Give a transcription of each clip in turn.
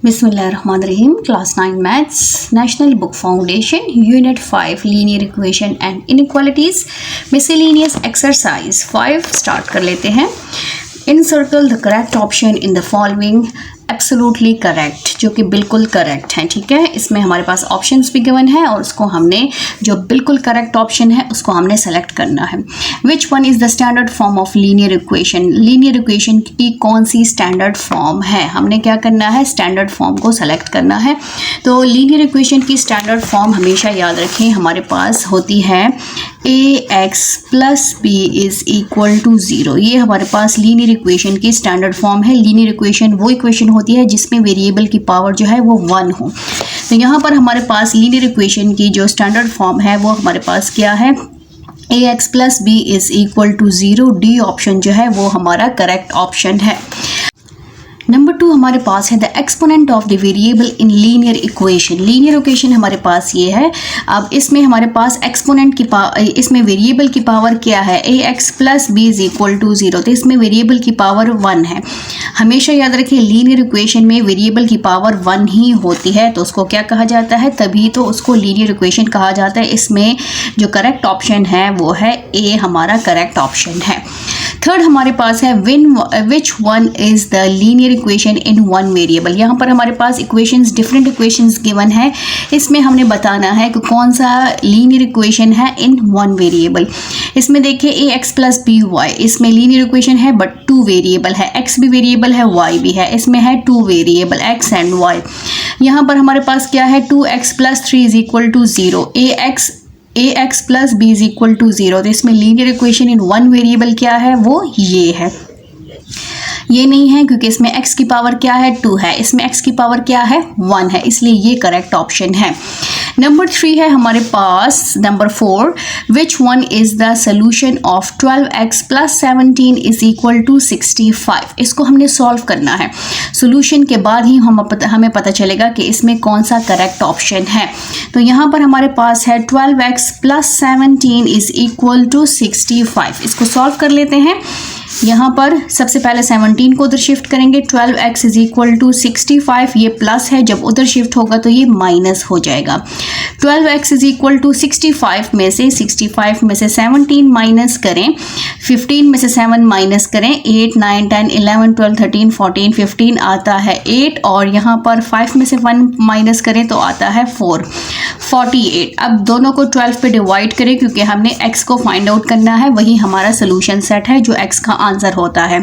Bismillahirrahmanirrahim. Class 9 Maths, National Book Foundation, Unit 5, Linear Equation and Inequalities, Miscellaneous Exercise 5 start कर लेते हैं. Encircle the correct option in the following. Absolutely correct, जो कि बिल्कुल correct है. ठीक है, इसमें हमारे पास ऑप्शंस भी गिवन है और उसको हमने जो बिल्कुल करेक्ट ऑप्शन है उसको हमने सेलेक्ट करना है. Which one is the standard form of linear equation. Linear equation की कौन सी स्टैंडर्ड फॉर्म है, हमने क्या करना है, स्टैंडर्ड फॉर्म को सेलेक्ट करना है. तो लीनियर इक्वेशन की स्टैंडर्ड फॉर्म हमेशा याद रखें, हमारे पास होती है ax plus b is equal to 0. ये हमारे पास लीनियर इक्वेशन की स्टैंडर्ड फॉर्म है. लीनियर इक्वेशन वो इक्वेशन होती है जिसमें वेरिएबल की पावर जो है वो 1 हो. तो यहाँ पर हमारे पास लीनियर इक्वेशन की जो स्टैंडर्ड फॉर्म है वो हमारे पास क्या है, ax plus b is equal to 0. D option जो है वो हमारा करेक्ट ऑप्शन है. नंबर 2 हमारे पास है the exponent of the variable in linear equation. Linear equation हमारे पास ये है. अब इसमें हमारे पास एक्सपोनेंट की इसमें वेरिएबल की पावर क्या है, ax plus b is equal to 0. तो इसमें वेरिएबल की पावर 1 है. हमेशा याद रखिए लीनियर इक्वेशन में वेरिएबल की पावर 1 ही होती है, तो उसको क्या कहा जाता है, तभी तो उसको लीनियर इक्वेशन कहा जाता है. इसमें जो करेक्ट ऑप्शन है वो है ए, हमारा करेक्ट ऑप्शन है. थर्ड हमारे पास है which one is the linear equation in one variable. यहाँ पर हमारे पास इक्वेशंस, डिफरेंट इक्वेशंस गिवन है. इसमें हमने बताना है कि कौन सा लीनियर इक्वेशन है इन वन वेरिएबल. इसमें देखिए ए एक्स प्लस बी वाई, इसमें लीनियर इक्वेशन है बट 2 वेरिएबल है. एक्स भी वेरिएबल है, वाई भी है. इसमें है 2 वेरिएबल एक्स एंड वाई. यहाँ पर हमारे पास क्या है, 2x plus 3 is equal to 0. ax plus b is equal to 0. तो इसमें linear equation in one variable क्या है, वो ये है. ये नहीं है क्योंकि इसमें x की पावर क्या है, 2 है. इसमें x की पावर क्या है, 1 है. इसलिए ये करेक्ट ऑप्शन है. नंबर 3 है हमारे पास number 4. Which one is the solution of 12x plus 17 is equal to 65. इसको हमने सॉल्व करना है. सोल्यूशन के बाद ही हमें पता चलेगा कि इसमें कौन सा करेक्ट ऑप्शन है. तो यहाँ पर हमारे पास है 12x plus 17 is equal to 65. इसको सॉल्व कर लेते हैं. यहाँ पर सबसे पहले 17 को उधर शिफ्ट करेंगे. 12x इज इक्वल टू 65, ये प्लस है, जब उधर शिफ्ट होगा तो ये माइनस हो जाएगा. 12x इज इक्वल टू 65 में से 17 माइनस करें, 15 में से 7 माइनस करें, 8 9 10 11 12 13 14 15 आता है 8, और यहाँ पर 5 में से 1 माइनस करें तो आता है 4, 48. अब दोनों को 12 पे डिवाइड करें क्योंकि हमने x को फाइंड आउट करना है. वही हमारा सोल्यूशन सेट है जो x का आंसर होता है.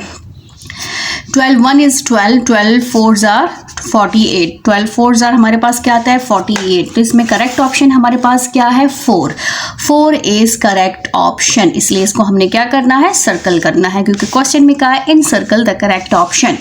12 1 is 12, 12 4s are 48, 12 4s are हमारे पास क्या आता है, 48. तो इसमें करेक्ट ऑप्शन हमारे पास क्या है, 4 इज करेक्ट ऑप्शन. इसलिए इसको हमने क्या करना है, सर्कल करना है, क्योंकि क्वेश्चन में कहा है encircle the correct option.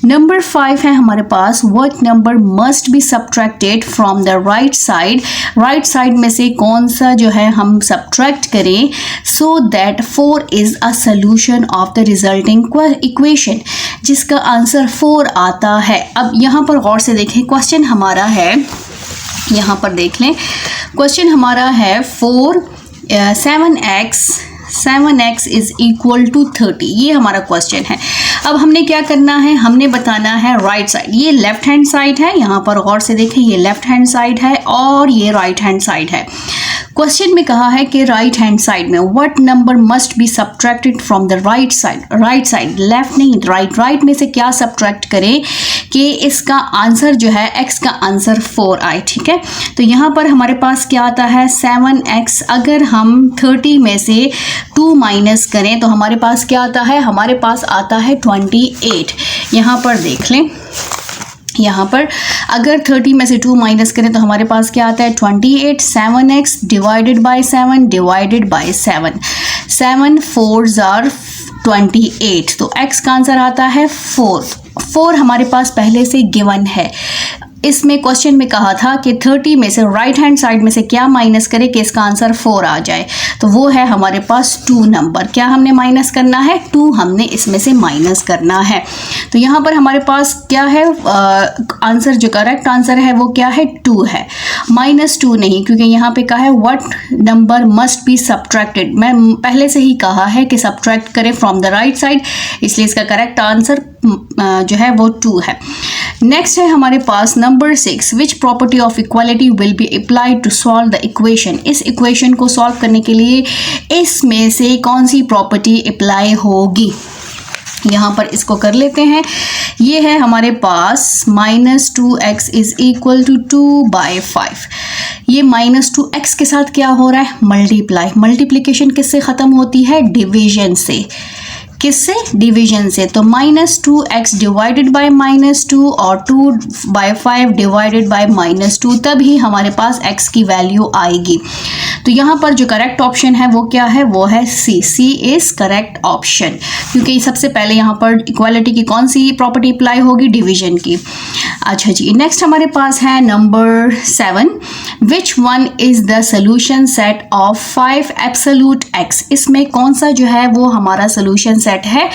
Number 5 है हमारे पास what number must be subtracted from the right side. Right side में से कौन सा जो है हम सब्ट्रैक्ट करें so that 4 is a solution of the resulting equation, जिसका आंसर 4 आता है. अब यहाँ पर गौर से देखें, क्वेश्चन हमारा है, यहाँ पर देख लें, क्वेश्चन हमारा है 7x इज इक्वल टू 30. ये हमारा क्वेश्चन है. अब हमने क्या करना है, हमने बताना है राइट साइड. ये लेफ्ट हैंड साइड है, यहाँ पर गौर से देखें, ये लेफ्ट हैंड साइड है और ये राइट हैंड साइड है. क्वेश्चन में कहा है कि राइट हैंड साइड में what number must be subtracted from the right side. Right side, left नहीं, राइट में से क्या सब्ट्रैक्ट करें कि इसका आंसर जो है, x का आंसर 4 आए. ठीक है, तो यहाँ पर हमारे पास क्या आता है, 7x. अगर हम 30 में से 2 माइनस करें तो हमारे पास क्या आता है, हमारे पास आता है 28. यहाँ पर देख लें, यहाँ पर अगर 30 में से 2 माइनस करें तो हमारे पास क्या आता है, 28. 7x divided by 7 divided by 7, 7 4s are 28. तो x का आंसर आता है 4 हमारे पास पहले से गिवन है. इसमें क्वेश्चन में कहा था कि 30 में से राइट हैंड साइड में से क्या माइनस करें कि इसका आंसर 4 आ जाए, तो वो है हमारे पास 2 नंबर. क्या हमने माइनस करना है, 2 हमने इसमें से माइनस करना है. तो यहाँ पर हमारे पास क्या है, आंसर जो करेक्ट आंसर है वो क्या है, 2 है, -2 नहीं, क्योंकि यहाँ पे कहा है what number must be subtracted. मैं पहले से ही कहा है कि सब्ट्रैक्ट करें फ्रॉम द राइट साइड, इसलिए इसका करेक्ट आंसर जो है वो 2 है. नेक्स्ट है हमारे पास number 6, which property of equality will be applied to solve the equation. इस इक्वेशन को सॉल्व करने के लिए इसमें से कौन सी प्रॉपर्टी अप्लाई होगी, यहाँ पर इसको कर लेते हैं। ये है हमारे पास -2x इज इक्वल टू 2/5। ये -2x के साथ क्या हो रहा है, मल्टीप्लाई। मल्टीप्लिकेशन किससे ख़त्म होती है, डिवीजन से। किससे, डिवीजन से। तो -2x डिवाइडेड बाय -2 और 2/5 डिवाइडेड बाय -2, तभी हमारे पास x की वैल्यू आएगी। तो यहाँ पर जो करेक्ट ऑप्शन है वो क्या है, वो है सी। सी इज करेक्ट ऑप्शन, क्योंकि सबसे पहले यहाँ पर इक्वालिटी की कौन सी प्रॉपर्टी अप्लाई होगी, डिवीजन की। अच्छा जी, नेक्स्ट हमारे पास है number 7, which one is the solution set of 5 absolute x। इसमें कौन सा जो है वो हमारा सोल्यूशन सेट है,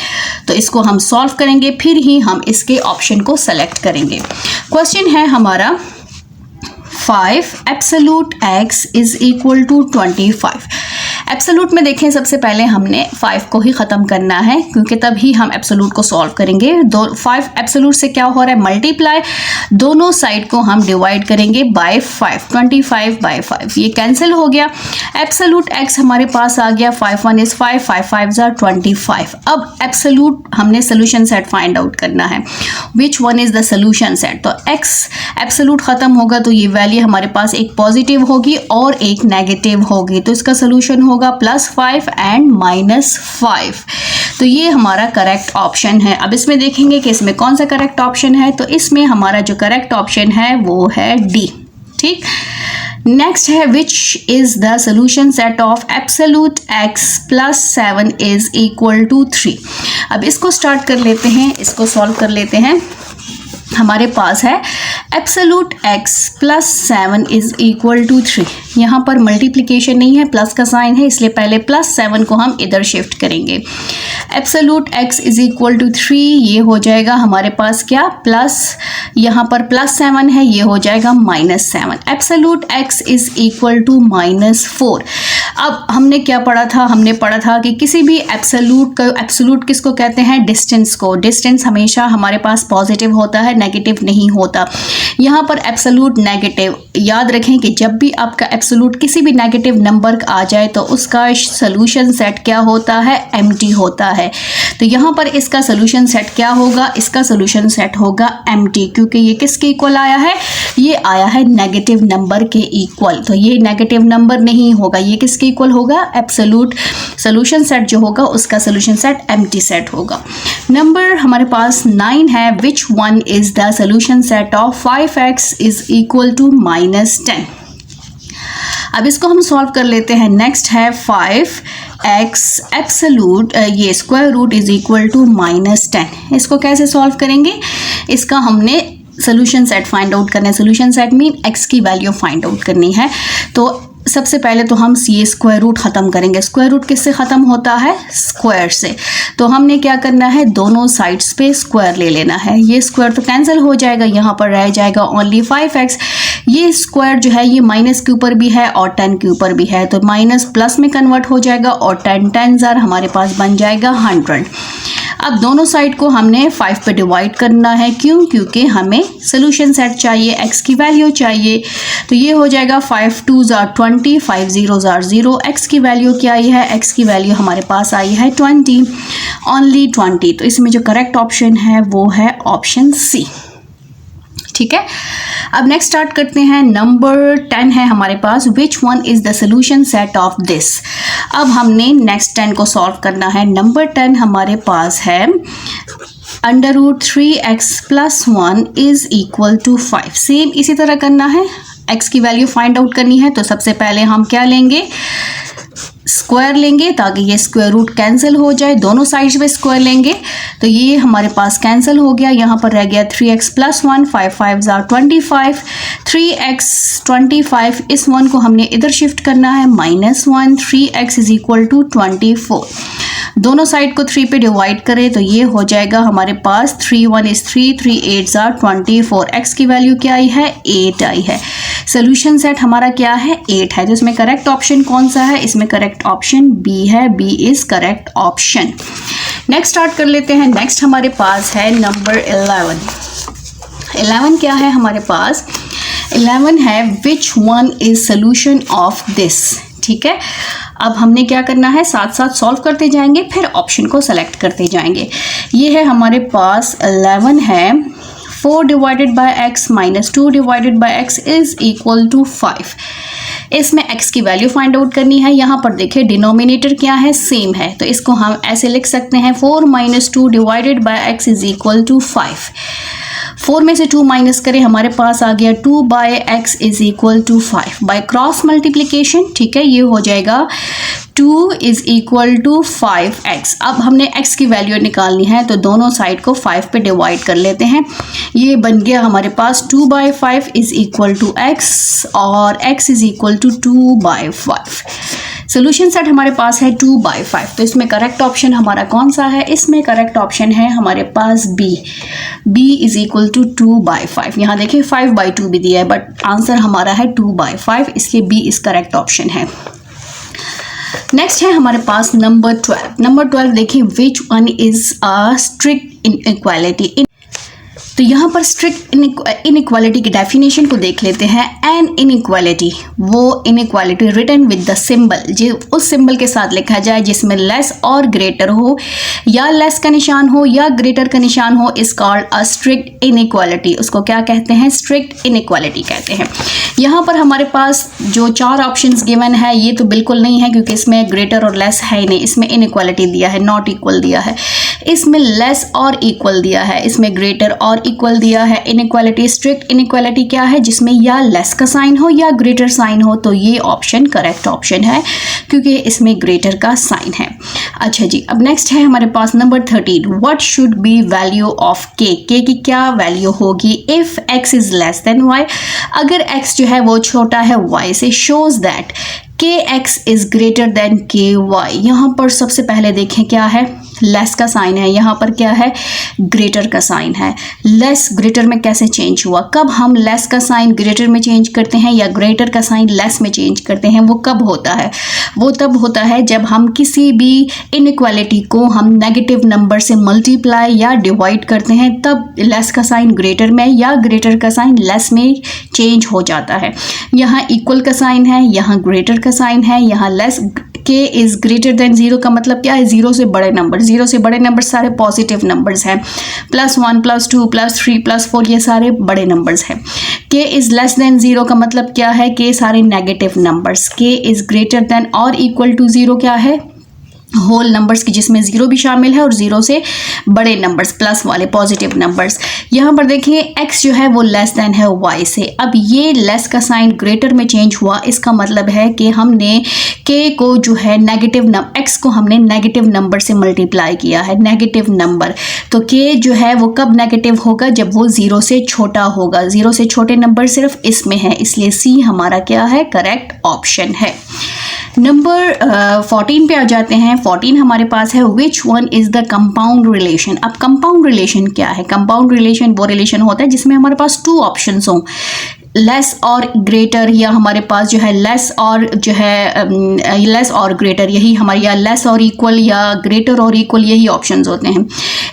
तो इसको हम सॉल्व करेंगे, फिर ही हम इसके ऑप्शन को सेलेक्ट करेंगे। क्वेश्चन है हमारा 5 absolute x is equal to 25। Absolute में देखें, सबसे पहले हमने 5 को ही ख़त्म करना है, क्योंकि तभी हम एब्सोल्यूट को सॉल्व करेंगे। 5 एब्सोल्यूट से क्या हो रहा है, मल्टीप्लाई। दोनों साइड को हम डिवाइड करेंगे बाय 5, 25/5। ये कैंसिल हो गया। एब्सोल्यूट x हमारे पास आ गया, 5 1 इज 5, 5 5 are 25। अब एब्सोल्यूट हमने सोल्यूशन सेट फाइंड आउट करना है, which one is the solution set. तो x एब्सोल्यूट ख़त्म होगा तो ये वैल्यू हमारे पास एक पॉजिटिव होगी और एक नेगेटिव होगी, तो इसका सोल्यूशन होगा +5 एंड -5। तो ये हमारा करेक्ट ऑप्शन है। अब इसमें देखेंगे कि इसमें कौन सा करेक्ट ऑप्शन है, तो इसमें हमारा जो करेक्ट ऑप्शन है वो है डी। ठीक, नेक्स्ट है which is the solution set of absolute x + 7 is equal to 3। अब इसको स्टार्ट कर लेते हैं, इसको सॉल्व कर लेते हैं। हमारे पास है absolute x + 7 is equal to 3। यहाँ पर मल्टीप्लिकेशन नहीं है, प्लस का साइन है, इसलिए पहले +7 को हम इधर शिफ्ट करेंगे। Absolute x is equal to 3, ये हो जाएगा हमारे पास क्या, प्लस, यहाँ पर +7 है, ये हो जाएगा -7। Absolute x is equal to -4। अब हमने क्या पढ़ा था, हमने पढ़ा था कि किसी भी एब्सोल्यूट का, एब्सोल्यूट किसको कहते हैं, डिस्टेंस को। डिस्टेंस हमेशा हमारे पास पॉजिटिव होता है, नेगेटिव नहीं होता। यहाँ पर एब्सोल्यूट नेगेटिव, याद रखें कि जब भी आपका एब्सोल्यूट किसी भी नेगेटिव नंबर आ जाए तो उसका सोल्यूशन सेट क्या होता है, एम्प्टी होता है। तो यहाँ पर इसका सोल्यूशन सेट क्या होगा, इसका सोल्यूशन सेट होगा एम्प्टी, क्योंकि ये किसके इक्वल आया है, ये आया है नेगेटिव नंबर के इक्वल। तो ये नेगेटिव नंबर नहीं होगा, ये किसके इक्वल होगा, एब्सोल्यूट सोल्यूशन सेट जो होगा उसका सोल्यूशन सेट एम्प्टी सेट होगा। नंबर हमारे पास 9 है, which one is the solution set of 5x is equal to -10। अब इसको हम सॉल्व कर लेते हैं। नेक्स्ट है 5x एब्सोल्यूट, ये square root is equal to -10। इसको कैसे सॉल्व करेंगे, इसका हमने सोल्यूशन सेट फाइंड आउट करना है। सोल्यूशन सेट मीन x की वैल्यू फाइंड आउट करनी है। तो सबसे पहले तो हम ये स्क्वायर रूट ख़त्म करेंगे। स्क्वायर रूट किससे ख़त्म होता है, स्क्वायर से। तो हमने क्या करना है, दोनों साइड्स पे स्क्वायर ले लेना है। ये स्क्वायर तो कैंसिल हो जाएगा, यहाँ पर रह जाएगा ओनली 5x। ये स्क्वायर जो है ये माइनस के ऊपर भी है और 10 के ऊपर भी है, तो माइनस प्लस में कन्वर्ट हो जाएगा और 10 10 हमारे पास बन जाएगा 100। अब दोनों साइड को हमने 5 पे डिवाइड करना है, क्यों, क्योंकि हमें सोल्यूशन सेट चाहिए, x की वैल्यू चाहिए। तो ये हो जाएगा 5 2s are 20, 5 0s are 0। x की वैल्यू क्या आई है, x की वैल्यू हमारे पास आई है 20, ओनली 20। तो इसमें जो करेक्ट ऑप्शन है वो है ऑप्शन सी। ठीक है, अब नेक्स्ट स्टार्ट करते हैं। नंबर 10 है हमारे पास, which one is the solution set of this. अब हमने नेक्स्ट 10 को सॉल्व करना है। नंबर 10 हमारे पास है √3x + 1 is equal to 5। Same इसी तरह करना है, x की वैल्यू फाइंड आउट करनी है। तो सबसे पहले हम क्या लेंगे, स्क्वायर लेंगे, ताकि ये स्क्वायर रूट कैंसिल हो जाए। दोनों साइड्स पे स्क्वायर लेंगे, तो ये हमारे पास कैंसिल हो गया। यहाँ पर रह गया 3x + 1, 5 5s are 25, 3x 25। इस 1 को हमने इधर शिफ्ट करना है, -1, 3x इज इक्वल टू 24। दोनों साइड को 3 पे डिवाइड करें तो ये हो जाएगा हमारे पास 3 1 is 3, 3 8s are 24। x की वैल्यू क्या आई है, 8 आई है। सोल्यूशन सेट हमारा क्या है, 8 है। तो इसमें करेक्ट ऑप्शन कौन सा है, इसमें करेक्ट ऑप्शन बी है, B is correct option. Next start कर लेते हैं। नेक्स्ट हमारे पास है नंबर 11। 11 क्या है हमारे पास? 11 है which one is solution of this. ठीक है, अब हमने क्या करना है, साथ साथ सॉल्व करते जाएंगे, फिर ऑप्शन को सेलेक्ट करते जाएंगे। ये है हमारे पास 11 है 4 divided by x minus 2 divided by x is equal to 5। इसमें x की वैल्यू फाइंड आउट करनी है। यहाँ पर देखिए डिनोमिनेटर क्या है, सेम है, तो इसको हम ऐसे लिख सकते हैं 4 minus 2 divided by x is equal to 5। 4 में से 2 माइनस करें, हमारे पास आ गया 2 by x is equal to 5 by cross multiplication. ठीक है, ये हो जाएगा 2 इज इक्वल टू 5x। अब हमने x की वैल्यू निकालनी है, तो दोनों साइड को 5 पे डिवाइड कर लेते हैं। ये बन गया हमारे पास 2 by 5 is equal to x और x is equal to 2 by 5। Solution set हमारे पास है 2 बाय 5। तो इसमें करेक्ट ऑप्शन हमारा कौन सा है? इसमें करेक्ट ऑप्शन है हमारे पास b is equal to 2 by 5। यहाँ देखिए 5 बाय 2 भी दिया है, बट आंसर हमारा है 2 बाय 5, इसलिए b इस करेक्ट ऑप्शन है। नेक्स्ट है हमारे पास नंबर 12। नंबर 12 देखिए विच one is a strict inequality. तो यहाँ पर स्ट्रिक्ट इनइक्वालिटी की डेफिनेशन को देख लेते हैं। एन इनइक्वालिटी, वो inequality written with the symbol, जो उस सिंबल के साथ लिखा जाए जिसमें लेस और ग्रेटर हो, या लेस का निशान हो या ग्रेटर का निशान हो, is called a strict inequality. उसको क्या कहते हैं? स्ट्रिक्ट इनइक्वालिटी कहते हैं। यहाँ पर हमारे पास जो 4 ऑप्शंस गिवन है, ये तो बिल्कुल नहीं है, क्योंकि इसमें ग्रेटर और लेस है ही नहीं। इसमें इनइक्वालिटी दिया है, नॉट इक्वल दिया है। इसमें लेस और इक्वल दिया है, इसमें ग्रेटर और इक्वल दिया है। इनइक्वालिटी, स्ट्रिक्ट इनइक्वालिटी क्या है? जिसमें या लेस का साइन हो या ग्रेटर साइन हो, तो ये ऑप्शन करेक्ट ऑप्शन है, क्योंकि इसमें ग्रेटर का साइन है। अच्छा जी, अब नेक्स्ट है हमारे पास number 13। What should be value of K की क्या वैल्यू होगी if x is less than y? अगर x जो है वो छोटा है y से, shows that kx is greater then ky। यहाँ पर सबसे पहले देखें क्या है, लेस का साइन है, यहाँ पर क्या है, ग्रेटर का साइन है। लेस ग्रेटर में कैसे चेंज हुआ? कब हम लेस का साइन ग्रेटर में चेंज करते हैं या ग्रेटर का साइन लेस में चेंज करते हैं? वो कब होता है? वो तब होता है जब हम किसी भी इनइक्वालिटी को हम नेगेटिव नंबर से मल्टीप्लाई या डिवाइड करते हैं, तब लेस का साइन ग्रेटर में या ग्रेटर का साइन लेस में चेंज हो जाता है। यहाँ इक्वल का साइन है, यहाँ ग्रेटर का साइन है, यहाँ लेस। के इज ग्रेटर देन 0 का मतलब क्या है? 0 से बड़े नंबर। 0 से बड़े नंबर सारे पॉजिटिव नंबर्स हैं। +1 +2 +3 +4 ये सारे बड़े नंबर्स हैं। के इज लेस देन 0 का मतलब क्या है? के सारे नेगेटिव नंबर्स। के इज ग्रेटर देन और इक्वल टू 0 क्या है? होल नंबर्स की, जिसमें 0 भी शामिल है और 0 से बड़े नंबर्स, प्लस वाले पॉजिटिव नंबर्स। यहाँ पर देखिए x जो है वो लेस देन है y से। अब ये लेस का साइन ग्रेटर में चेंज हुआ, इसका मतलब है कि हमने k को जो है नेगेटिव x को हमने नेगेटिव नंबर से मल्टीप्लाई किया है, नेगेटिव नंबर। तो k जो है वो कब नेगेटिव होगा? जब वो 0 से छोटा होगा। 0 से छोटे नंबर सिर्फ इसमें है, इसलिए C हमारा क्या है? करेक्ट ऑप्शन है। नंबर 14 पे आ जाते हैं। 14 हमारे पास है which one is the compound relation. अब कंपाउंड रिलेशन क्या है? कंपाउंड रिलेशन वो रिलेशन होता है जिसमें हमारे पास 2 ऑप्शंस हों, लेस और ग्रेटर, या हमारे पास जो है लेस और जो है लेस और ग्रेटर, यही हमारे, या लेस और इक्वल या ग्रेटर और इक्वल, यही ऑप्शंस होते हैं।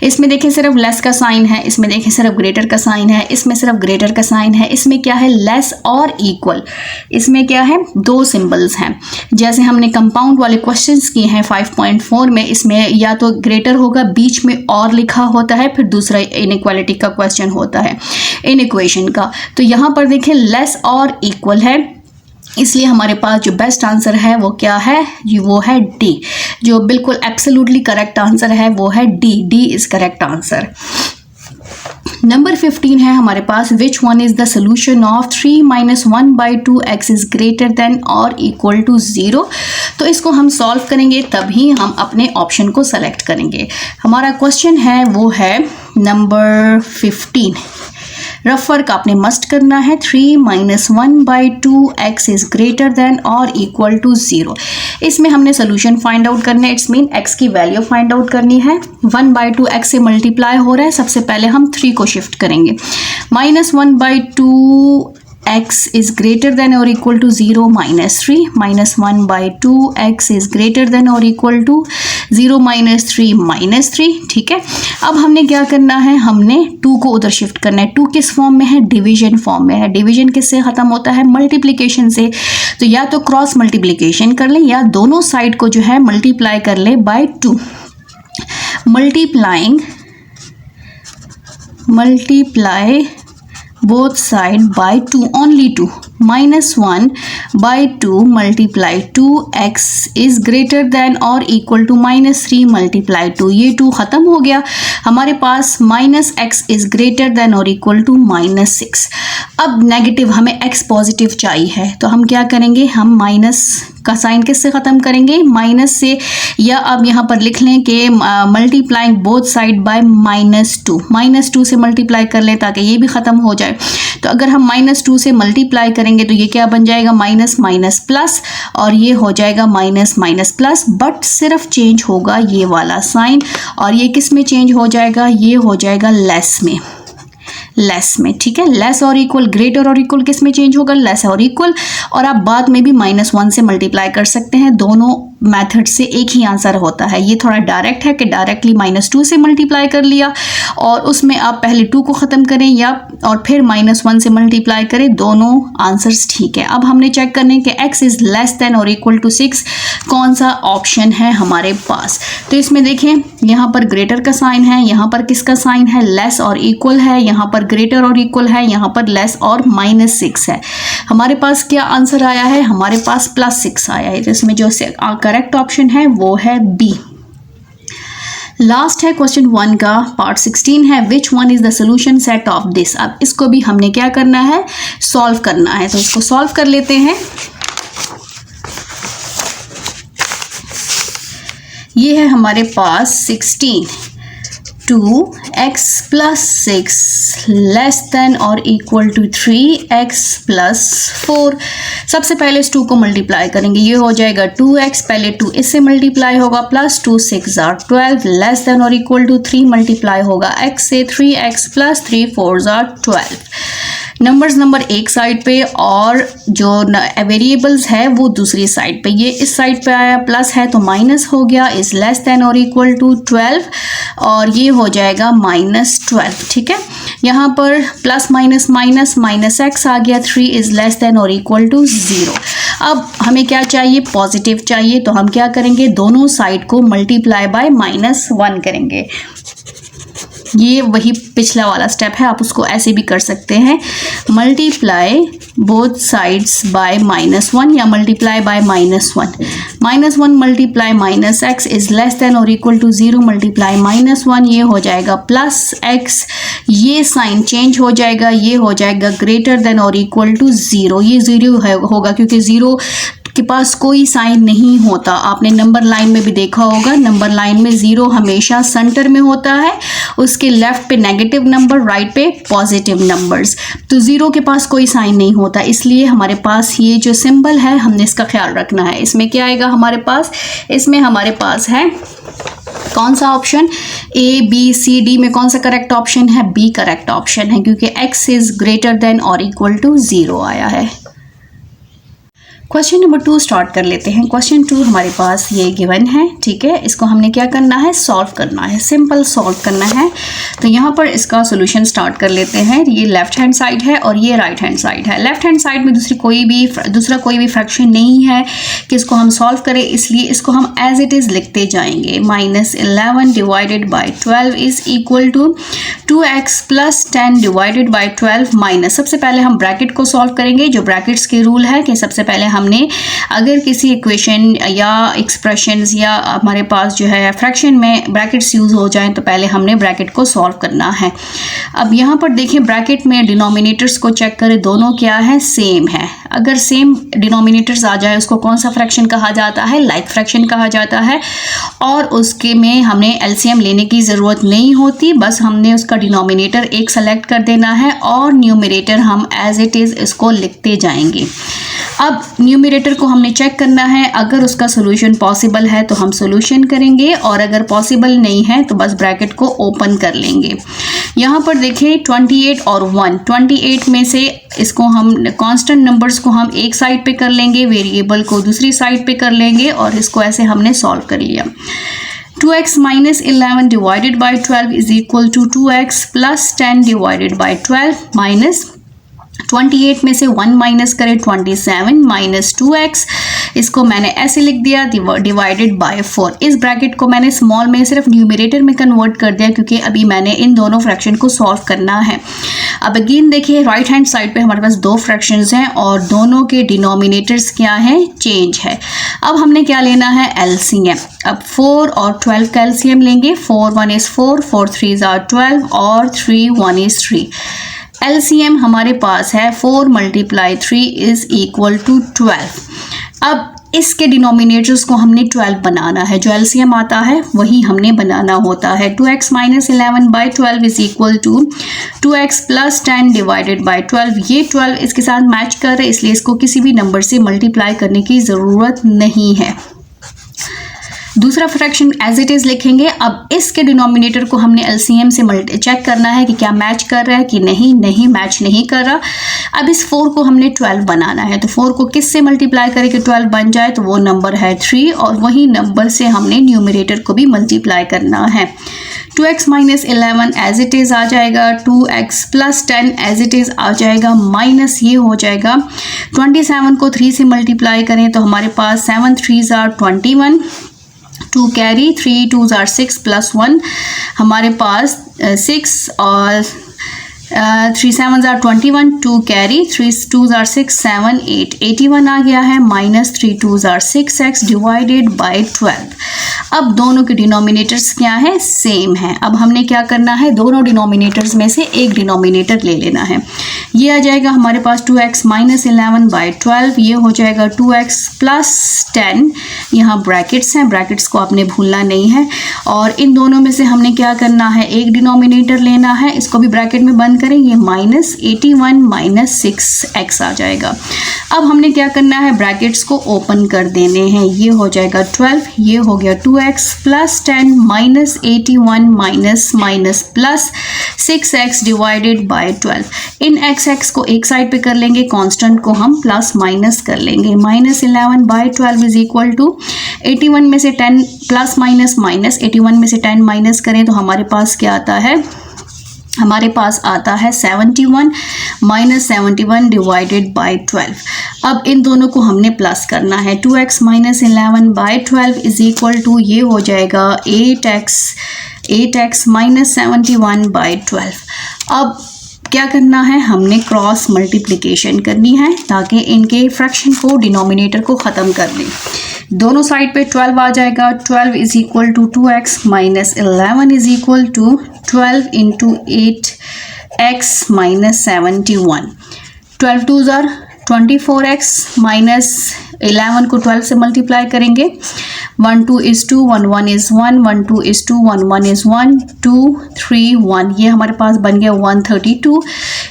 इसमें देखिए सिर्फ लेस का साइन है, इसमें देखिए सिर्फ ग्रेटर का साइन है, इसमें सिर्फ ग्रेटर का साइन है। इसमें क्या है? लेस और इक्वल। इसमें क्या है? 2 सिंबल्स हैं। जैसे हमने कंपाउंड वाले क्वेश्चंस किए हैं 5.4 में, इसमें या तो ग्रेटर होगा, बीच में और लिखा होता है, फिर दूसरा इनइक्वालिटी का क्वेश्चन होता है, इन इक्वेशन का। तो यहाँ पर देखिए लेस और इक्वल है, इसलिए हमारे पास जो बेस्ट आंसर है वो क्या है? वो है डी। जो बिल्कुल एब्सोल्युटली करेक्ट आंसर है वो है D. D is correct answer. Number 15 है हमारे पास which one is the solution of 3 - 1/2x is greater than और इक्वल टू 0। तो इसको हम सॉल्व करेंगे, तभी हम अपने ऑप्शन को सेलेक्ट करेंगे। हमारा क्वेश्चन है वो है नंबर 15। रफ वर्क आपने मस्ट करना है। 3 - 1/2x इज ग्रेटर देन और इक्वल टू 0। इसमें हमने सोल्यूशन फाइंड आउट करना है, इट्स मीन x की वैल्यू फाइंड आउट करनी है। 1/2x से मल्टीप्लाई हो रहा है, सबसे पहले हम 3 को शिफ्ट करेंगे। -1/2 x is greater than or equal to 0 minus 3 minus 1 by 2 x is greater than or equal to 0 minus 3 minus 3। ठीक है, अब हमने क्या करना है, हमने 2 को उधर शिफ्ट करना है। 2 किस फॉर्म में है, डिवीजन फॉर्म में है। डिवीजन किससे ख़त्म होता है, मल्टीप्लिकेशन से। तो या तो क्रॉस मल्टीप्लिकेशन कर लें या दोनों साइड को जो है मल्टीप्लाई कर लें bye 2। multiply both side by 2, only 2, minus 1 by 2 multiply 2x is greater than or equal to minus 3 multiply 2। ये 2 ख़त्म हो गया, हमारे पास minus x is greater than or equal to minus 6। अब नेगेटिव, हमें x पॉजिटिव चाहिए है, तो हम क्या करेंगे, हम माइनस का साइन किससे ख़त्म करेंगे, माइनस से। या अब यहाँ पर लिख लें कि मल्टीप्लाइंग बोथ साइड बाय -2, -2 से मल्टीप्लाई कर लें ताकि ये भी ख़त्म हो जाए। तो अगर हम -2 से मल्टीप्लाई करेंगे तो ये क्या बन जाएगा, माइनस माइनस प्लस, और ये हो जाएगा माइनस माइनस प्लस, बट सिर्फ चेंज होगा ये वाला साइन। और ये किस में चेंज हो जाएगा, ये हो जाएगा लेस में। ठीक है, लेस और इक्वल, ग्रेटर और इक्वल किस में चेंज होगा, लेस और इक्वल। और आप बाद में भी -1 से मल्टीप्लाई कर सकते हैं, दोनों मेथड से एक ही आंसर होता है। ये थोड़ा डायरेक्ट है कि डायरेक्टली -2 से मल्टीप्लाई कर लिया और उसमें आप पहले 2 को ख़त्म करें या और फिर -1 से मल्टीप्लाई करें, दोनों आंसर्स ठीक है। अब हमने चेक करने के x इज़ लेस देन और इक्वल टू 6 कौन सा ऑप्शन है हमारे पास। तो इसमें देखें, यहाँ पर ग्रेटर का साइन है, यहाँ पर किसका साइन है, लेस और इक्वल है, यहाँ पर ग्रेटर और इक्वल है, यहाँ पर लेस और -6 है। हमारे पास क्या आंसर आया है, हमारे पास +6 आया है। तो इसमें जो करेक्ट ऑप्शन है वो है बी। लास्ट है क्वेश्चन 1 का पार्ट 16 है, which one is the solution set of this. अब इसको भी हमने क्या करना है, सॉल्व करना है। तो इसको सॉल्व कर लेते हैं। ये है हमारे पास 16 2x + 6 लेस देन और इक्वल टू 3x + 4। सबसे पहले इस 2 को मल्टीप्लाई करेंगे, ये हो जाएगा 2x, पहले 2 इससे मल्टीप्लाई होगा, प्लस 2 6 = 12 लेस देन और इक्वल टू 3 मल्टीप्लाई होगा x से, 3x + 3 4 = 12। नंबर एक साइड पे और जो वेरिएबल्स है वो दूसरी साइड पे। ये इस साइड पे आया, प्लस है तो माइनस हो गया, इज लेस देन और इक्वल टू 12 और ये हो जाएगा -12। ठीक है, यहाँ पर प्लस माइनस माइनस -x आ गया, 3 इज लेस देन और इक्वल टू 0। अब हमें क्या चाहिए, पॉजिटिव चाहिए, तो हम क्या करेंगे, दोनों साइड को मल्टीप्लाई बाय -1 करेंगे। ये वही पिछला वाला स्टेप है, आप उसको ऐसे भी कर सकते हैं, मल्टीप्लाई बोथ साइड्स बाय -1 या multiply by -1। -1 multiply -x is less then और इक्वल टू 0 मल्टीप्लाई -1, ये हो जाएगा +x। ये साइन चेंज हो जाएगा, ये हो जाएगा ग्रेटर देन और इक्वल टू 0। ये 0 होगा क्योंकि 0 के पास कोई साइन नहीं होता। आपने नंबर लाइन में भी देखा होगा, नंबर लाइन में 0 हमेशा सेंटर में होता है, उसके लेफ्ट पे नेगेटिव नंबर, राइट पे पॉजिटिव नंबर्स। तो 0 के पास कोई साइन नहीं होता, इसलिए हमारे पास ये जो सिंबल है हमने इसका ख्याल रखना है। इसमें क्या आएगा हमारे पास, इसमें हमारे पास है कौन सा option, A B C D में कौन सा करेक्ट ऑप्शन है, B करेक्ट ऑप्शन है, क्योंकि x इज ग्रेटर देन और इक्वल टू 0 आया है। क्वेश्चन नंबर 2 स्टार्ट कर लेते हैं। क्वेश्चन 2 हमारे पास ये गिवन है, ठीक है, इसको हमने क्या करना है, सॉल्व करना है, सिंपल सॉल्व करना है। तो यहाँ पर इसका सॉल्यूशन स्टार्ट कर लेते हैं। ये लेफ्ट हैंड साइड है और ये राइट हैंड साइड है। लेफ्ट हैंड साइड में दूसरा कोई भी फ्रैक्शन नहीं है कि इसको हम सॉल्व करें, इसलिए इसको हम एज इट इज़ लिखते जाएंगे। -11 divided by 12 is equal to 2x + 10 divided by 12 minus, सबसे पहले हम ब्रैकेट को सॉल्व करेंगे। जो ब्रैकेट्स के रूल है कि सबसे पहले हमने अगर किसी इक्वेशन या एक्सप्रेशंस या हमारे पास जो है फ्रैक्शन में ब्रैकेट्स यूज हो जाएं तो पहले हमने ब्रैकेट को सॉल्व करना है। अब यहाँ पर देखें, ब्रैकेट में डिनोमिनेटर्स को चेक करें, दोनों क्या है, सेम है। अगर सेम डिनोमिनेटर्स आ जाए उसको कौन सा फ्रैक्शन कहा जाता है, लाइक फ्रैक्शन कहा जाता है। और उसके में हमने एलसीएम लेने की ज़रूरत नहीं होती, बस हमने उसका डिनोमिनेटर एक सेलेक्ट कर देना है और न्यूमरेटर हम एज इट इज़ इसको लिखते जाएंगे। अब न्यूमरेटर को हमने चेक करना है, अगर उसका सोल्यूशन पॉसिबल है तो हम सोल्यूशन करेंगे और अगर पॉसिबल नहीं है तो बस ब्रैकेट को ओपन कर लेंगे। यहाँ पर देखिए 28 और 1, 28 में से इसको हम कांस्टेंट नंबर्स को हम एक साइड पे कर लेंगे, वेरिएबल को दूसरी साइड पे कर लेंगे और इसको ऐसे हमने सॉल्व कर लिया। 2x minus 11 divided by 12 is equal to 2x plus 10 divided by 12 minus 28 में से 1 माइनस करें 27 माइनस 2x, इसको मैंने ऐसे लिख दिया डिवाइडेड बाय 4। इस ब्रैकेट को मैंने स्मॉल में सिर्फ न्यूमरेटर में कन्वर्ट कर दिया क्योंकि अभी मैंने इन दोनों फ्रैक्शन को सॉल्व करना है। अब अगेन देखिए राइट हैंड साइड पे हमारे पास दो फ्रैक्शंस हैं और दोनों के डिनोमिनेटर्स क्या हैं, चेंज है। अब हमने क्या लेना है, एलसीएम। अब 4 और 12 का एलसीएम लेंगे। 4 1 is 4, 4 3 are 12 और 3 1 is 3। एलसीएम हमारे पास है 4 × 3 इज इक्वल टू 12। अब इसके डिनोमिनेटर्स को हमने 12 बनाना है, जो एलसीएम आता है वही हमने बनाना होता है। 2x minus 11 by 12 is equal to 2x plus 10 divided by 12। ये 12 इसके साथ मैच कर रहे हैं इसलिए इसको किसी भी नंबर से मल्टीप्लाई करने की ज़रूरत नहीं है। दूसरा फ्रैक्शन एज इट इज़ लिखेंगे। अब इसके डिनोमिनेटर को हमने एलसीएम से चेक करना है कि क्या मैच कर रहा है कि नहीं मैच नहीं कर रहा। अब इस 4 को हमने 12 बनाना है, तो 4 को किस से मल्टीप्लाई करें कि 12 बन जाए, तो वो नंबर है 3 और वही नंबर से हमने न्यूमरेटर को भी मल्टीप्लाई करना है। 2x minus 11 as it is आ जाएगा, 2x plus 10 as it is आ जाएगा, माइनस ये हो जाएगा 27 को 3 से मल्टीप्लाई करें तो हमारे पास 7 3s are 21, 2 carry, 3 2s are 6 plus 1 हमारे पास 6 और 3 7s are 21, 2 carry, 3 2s are 6 7 8, 81 आ गया है, minus 3 2s are 6x divided by 12। अब दोनों के डिनोमिनेटर्स क्या है, सेम है। अब हमने क्या करना है, दोनों डिनोमिनेटर्स में से एक डिनोमिनेटर ले लेना है। ये आ जाएगा हमारे पास 2x minus 11 by 12, ये हो जाएगा 2x plus 10। यहाँ ब्रैकेट्स हैं, ब्रैकेट्स को आपने भूलना नहीं है। और इन दोनों में से हमने क्या करना है, एक डिनोमिनेटर लेना है, इसको भी ब्रैकेट में बंद करें, ये माइनस 81 माइनस 6x आ जाएगा। अब हमने क्या करना है, ब्रैकेट्स को ओपन कर देने हैं। ये हो जाएगा 12, ये हो गया 2x plus 10 minus 81 minus plus 6x divided by 12। In x को एक साइड पे कर लेंगे, कांस्टेंट को हम प्लस माइनस कर लेंगे। Minus 11 by 12 is equal to 81 में से 10 प्लस माइनस 81 में से 10 माइनस करें तो हमारे पास क्या आता है, हमारे पास आता है 71 माइनस 71 डिवाइडेड बाई 12। अब इन दोनों को हमने प्लस करना है। 2x minus 11 by 12 is equal to, ये हो जाएगा 8x माइनस 71 बाई 12। अब क्या करना है, हमने क्रॉस मल्टीप्लिकेशन करनी है ताकि इनके फ्रैक्शन को, डिनोमिनेटर को ख़त्म कर दें। दोनों साइड पे 12 आ जाएगा। 12 is equal to 2x minus 11 is equal to 12 into 8x minus 71। 12 2s are 24x minus 11 को 12 से मल्टीप्लाई करेंगे। 1 2 is 2, 1 1 is 1, 1 2 is 2, 1 1 is 1, 2 3 1, ये हमारे पास बन गया 132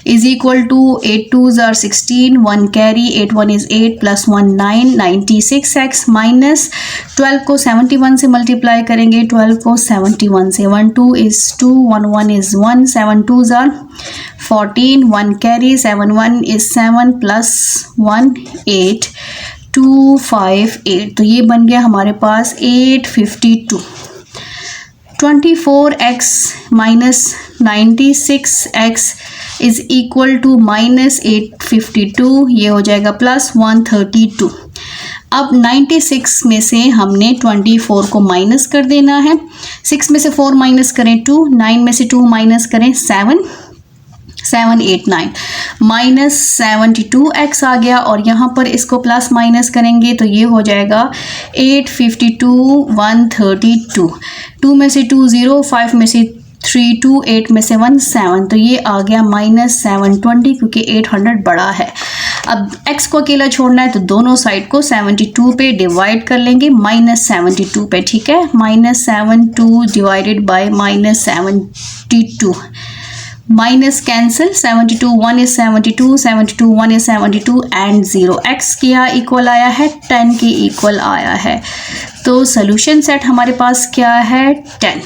is equal to 8 2s are 16, 1 carry, 8 1 is 8 plus 1 9, 96x minus 12 को 71 से मल्टीप्लाई करेंगे। 12 को 71 से, 1 2 is 2, 1 1 is 1, 7 2s are 14, 1 carry, 7 1 is 7 plus 1 8, 2 5 8, तो ये बन गया हमारे पास 852। 24x minus 96x is equal to minus 852, ये हो जाएगा प्लस 132। अब 96 में से हमने 24 को माइनस कर देना है। 6 में से 4 माइनस करें 2, 9 में से 2 माइनस करें 7 7 8 9, माइनस 72x आ गया और यहाँ पर इसको प्लस माइनस करेंगे तो ये हो जाएगा 852 132। 2 में से 2 0, 5 में से 3 2, 8 में से 1 7, तो ये आ गया माइनस 720 क्योंकि 800 बड़ा है। अब x को अकेला छोड़ना है तो दोनों साइड को 72 पे डिवाइड कर लेंगे, माइनस 72 पे, ठीक है। Minus 72 divided by minus 72, minus cancel, 72 1 is 72, 72 1 is 72 and 0 x क्या इक्वल आया है 10 के इक्वल आया है। तो सोल्यूशन सेट हमारे पास क्या है 10।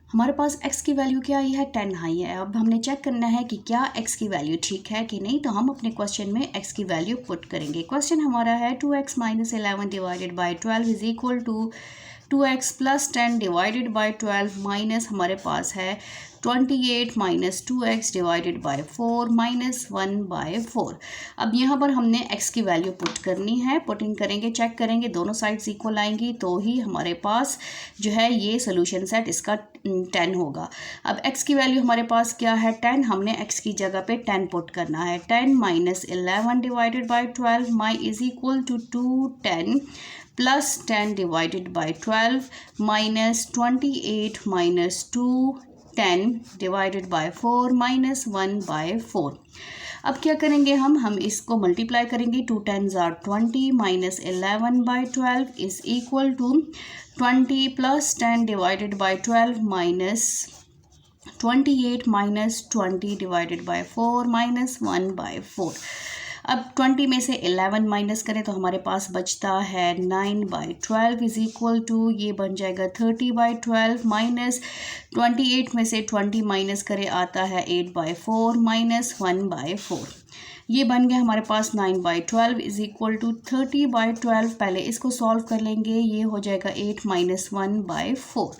हमारे पास x की वैल्यू क्या आई है 10 आई है। अब हमने चेक करना है कि क्या x की वैल्यू ठीक है कि नहीं, तो हम अपने क्वेश्चन में x की वैल्यू पुट करेंगे। क्वेश्चन हमारा है 2x minus 11 divided by 12 is equal to 2x plus 10 divided by 12 माइनस हमारे पास है 28 minus 2x divided by 4 minus 1 by 4। अब यहाँ पर हमने x की वैल्यू पुट करनी है, पुटिंग करेंगे, चेक करेंगे, दोनों साइड्स इक्वल आएंगी तो ही हमारे पास जो है ये सोल्यूशन सेट इसका 10 होगा। अब x की वैल्यू हमारे पास क्या है 10, हमने x की जगह पे 10 पुट करना है। 10 minus 11 divided by 12 my is equal to 210 plus 10 divided by 12 minus 28 minus 210 divided by 4 minus 1 by 4। अब क्या करेंगे हम इसको मल्टीप्लाई करेंगे। 2 10s are 20 minus 11 by 12 is equal to 20 plus 10 divided by 12 minus 28 minus 20 divided by 4 minus 1 by 4। अब 20 में से 11 minus करें तो हमारे पास बचता है 9 बाई 12 इज इक्वल टू ये बन जाएगा 30 बाई 12 माइनस 28 में से 20 माइनस करें आता है 8 बाई 4 माइनस 1 बाई 4। ये बन गया हमारे पास 9 by 12 is equal to 30 by 12। पहले इसको सॉल्व कर लेंगे, ये हो जाएगा 8 माइनस 1 बाई 4।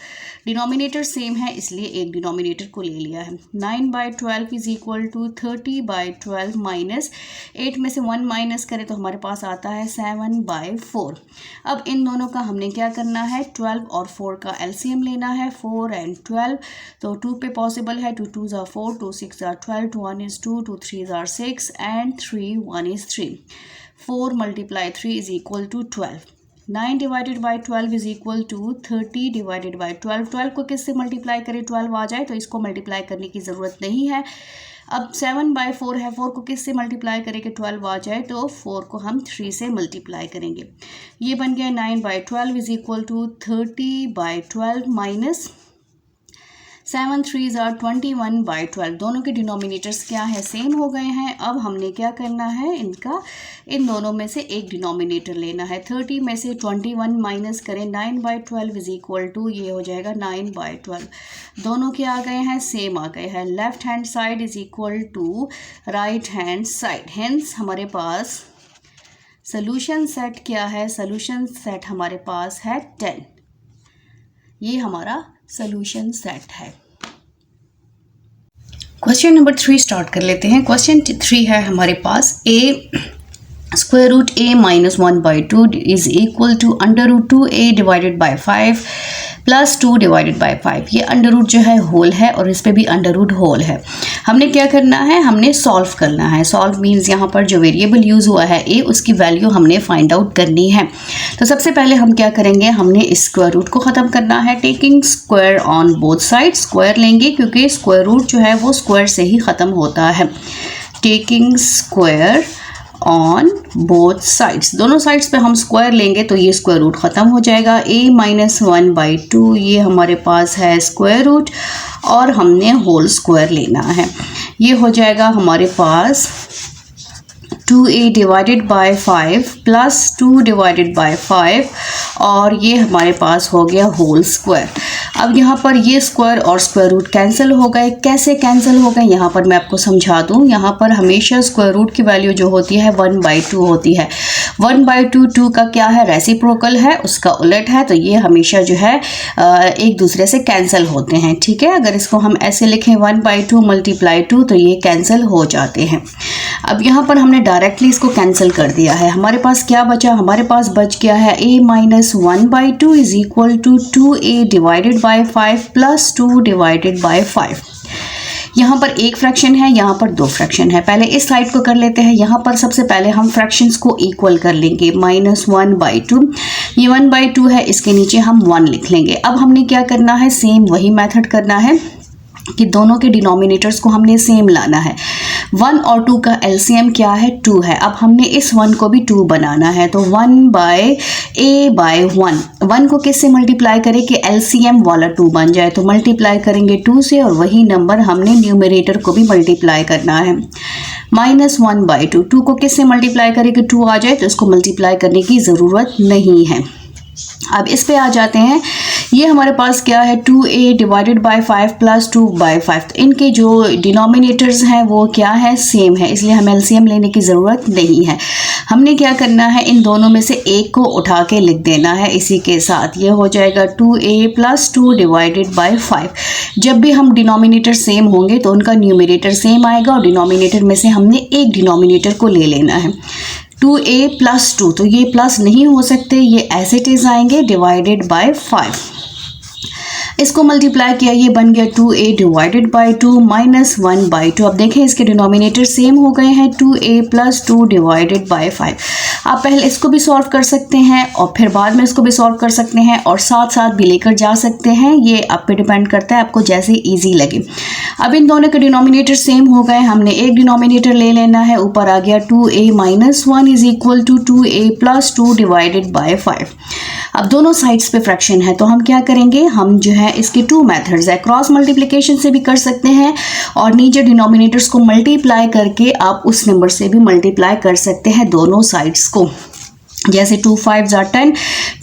डिनोमिनेटर सेम है इसलिए एक डिनोमिनेटर को ले लिया है। 9 by 12 is equal to 30 by 12 minus 8 में से 1 माइनस करें तो हमारे पास आता है 7 बाई 4। अब इन दोनों का हमने क्या करना है 12 और 4 का एलसीएम लेना है। 4 एंड 12 तो 2 पे पॉसिबल है, 2 2s are 4, 2 6 are 12, 2 1 is 2, 2 3s are 6 and 3 1 is 3। 4 multiply 3 is equal to 12। 9 divided by 12 is equal to 30 divided by 12। 12 को किससे मल्टीप्लाई करें 12 आ जाए तो इसको मल्टीप्लाई करने की ज़रूरत नहीं है। अब 7 बाई 4 है, 4 को किससे मल्टीप्लाई करें कि 12 आ जाए तो 4 को हम 3 से मल्टीप्लाई करेंगे। ये बन गया 9 by 12 is equal to 30 by 12 minus 7 3s are 21 by 12। दोनों के डिनोमिनेटर्स क्या है सेम हो गए हैं। अब हमने क्या करना है इन दोनों में से एक डिनोमिनेटर लेना है। 30 में से 21 माइनस करें 9 बाई 12 इज इक्वल टू ये हो जाएगा 9 बाई 12। दोनों क्या आ गए हैं सेम आ गए हैं। Left hand side is equal to right hand side, hence हमारे पास सोल्यूशन सेट क्या है, सोल्यूशन सेट हमारे पास है 10। ये हमारा सोल्यूशन सेट है। क्वेश्चन नंबर 3 स्टार्ट कर लेते हैं। क्वेश्चन 3 है हमारे पास a square root a minus 1 by 2 is equal to under root 2a divided by 5 plus 2 divided by 5। ये अंडर रूट जो है होल है और इस पे भी अंडर रूट होल है। हमने क्या करना है, हमने सॉल्व करना है। सॉल्व मीन्स यहाँ पर जो वेरिएबल यूज़ हुआ है a, उसकी वैल्यू हमने फाइंड आउट करनी है। तो सबसे पहले हम क्या करेंगे, हमने इस स्क्वायर रूट को ख़त्म करना है। Taking square on both side, square लेंगे क्योंकि स्क्वायर रूट जो है वो स्क्वायर से ही ख़त्म होता है। Taking square on both sides, दोनों साइड्स पे हम स्क्वायर लेंगे तो ये स्क्वायर रूट ख़त्म हो जाएगा। a माइनस 1 बाई 2 ये हमारे पास है स्क्वायर रूट और हमने होल स्क्वायर लेना है। ये हो जाएगा हमारे पास 2a divided by 5 plus 2 divided by 5 और ये हमारे पास हो गया होल स्क्वायर। अब यहाँ पर ये स्क्वायर और स्क्वायर रूट कैंसिल हो गए। कैसे कैंसिल हो गए यहाँ पर मैं आपको समझा दूँ। यहाँ पर हमेशा स्क्वायर रूट की वैल्यू जो होती है 1/2 होती है। 1/2 2 का क्या है, रेसिप्रोकल है, उसका उलट है, तो ये हमेशा जो है एक दूसरे से कैंसिल होते हैं। ठीक है, अगर इसको हम ऐसे लिखें 1/2 मल्टीप्लाई 2 तो ये कैंसिल हो जाते हैं। अब यहाँ पर हमने डायरेक्टली इसको कैंसिल कर दिया है। हमारे पास क्या बचा, हमारे पास बच गया है a minus 1/2 is equal to 2a divided by 5 plus 2 divided by 5। यहाँ पर एक फ्रैक्शन है, यहाँ पर दो फ्रैक्शन है। पहले इस साइड को कर लेते हैं। यहाँ पर सबसे पहले हम फ्रैक्शंस को इक्वल कर लेंगे। माइनस 1/2 ये 1/2 है, इसके नीचे हम 1 लिख लेंगे। अब हमने क्या करना है, सेम वही मेथड करना है कि दोनों के डिनोमिनेटर्स को हमने सेम लाना है। 1 और 2 का एलसीएम क्या है? 2 है। अब हमने इस 1 को भी 2 बनाना है, तो 1/a/1 को किससे मल्टीप्लाई करें कि एलसीएम वाला 2 बन जाए? तो मल्टीप्लाई करेंगे 2 से और वही नंबर हमने न्यूमरेटर को भी मल्टीप्लाई करना है। -1/2, 2 को किससे मल्टीप्लाई करें कि 2 आ जाए? तो इसको मल्टीप्लाई करने की ज़रूरत नहीं है। अब इस पे आ जाते हैं। ये हमारे पास क्या है? 2a divided by 5 plus 2/5। तो इनके जो डिनोमिनेटर्स हैं वो क्या है? सेम है, इसलिए हमें एलसीएम लेने की ज़रूरत नहीं है। हमने क्या करना है? इन दोनों में से एक को उठा के लिख देना है इसी के साथ। ये हो जाएगा 2a + 2 डिवाइडेड बाय 5। जब भी हम डिनोमिनेटर सेम होंगे तो उनका न्यूमरेटर सेम आएगा और डिनोमिनेटर में से हमने एक डिनोमिनेटर को ले लेना है। 2a + 2, तो ये प्लस नहीं हो सकते, ये एज इट इज आएंगे डिवाइडेड बाय 5। इसको मल्टीप्लाई किया, ये बन गया 2a डिवाइडेड बाय 2 -1/2। अब देखें इसके डिनोमिनेटर सेम हो गए हैं, 2a + 2 डिवाइडेड बाय 5। आप पहले इसको भी सॉल्व कर सकते हैं और फिर बाद में इसको भी सॉल्व कर सकते हैं और साथ साथ भी लेकर जा सकते हैं, ये आप पे डिपेंड करता है, आपको जैसे ईजी लगे। अब इन दोनों के डिनोमिनेटर सेम हो गए, हमने एक डिनोमिनेटर ले लेना है। ऊपर आ गया 2a - 1 = 2a + 2 डिवाइडेड बाय 5। अब दोनों साइड्स पे फ्रैक्शन है, तो हम क्या करेंगे? हम जो है इसके 2 मेथड्स है, क्रॉस मल्टीप्लिकेशन से भी कर सकते हैं और नीचे डिनोमिनेटर्स को मल्टीप्लाई करके आप उस नंबर से भी मल्टीप्लाई कर सकते हैं दोनों साइड्स को। जैसे 2 5 = 10,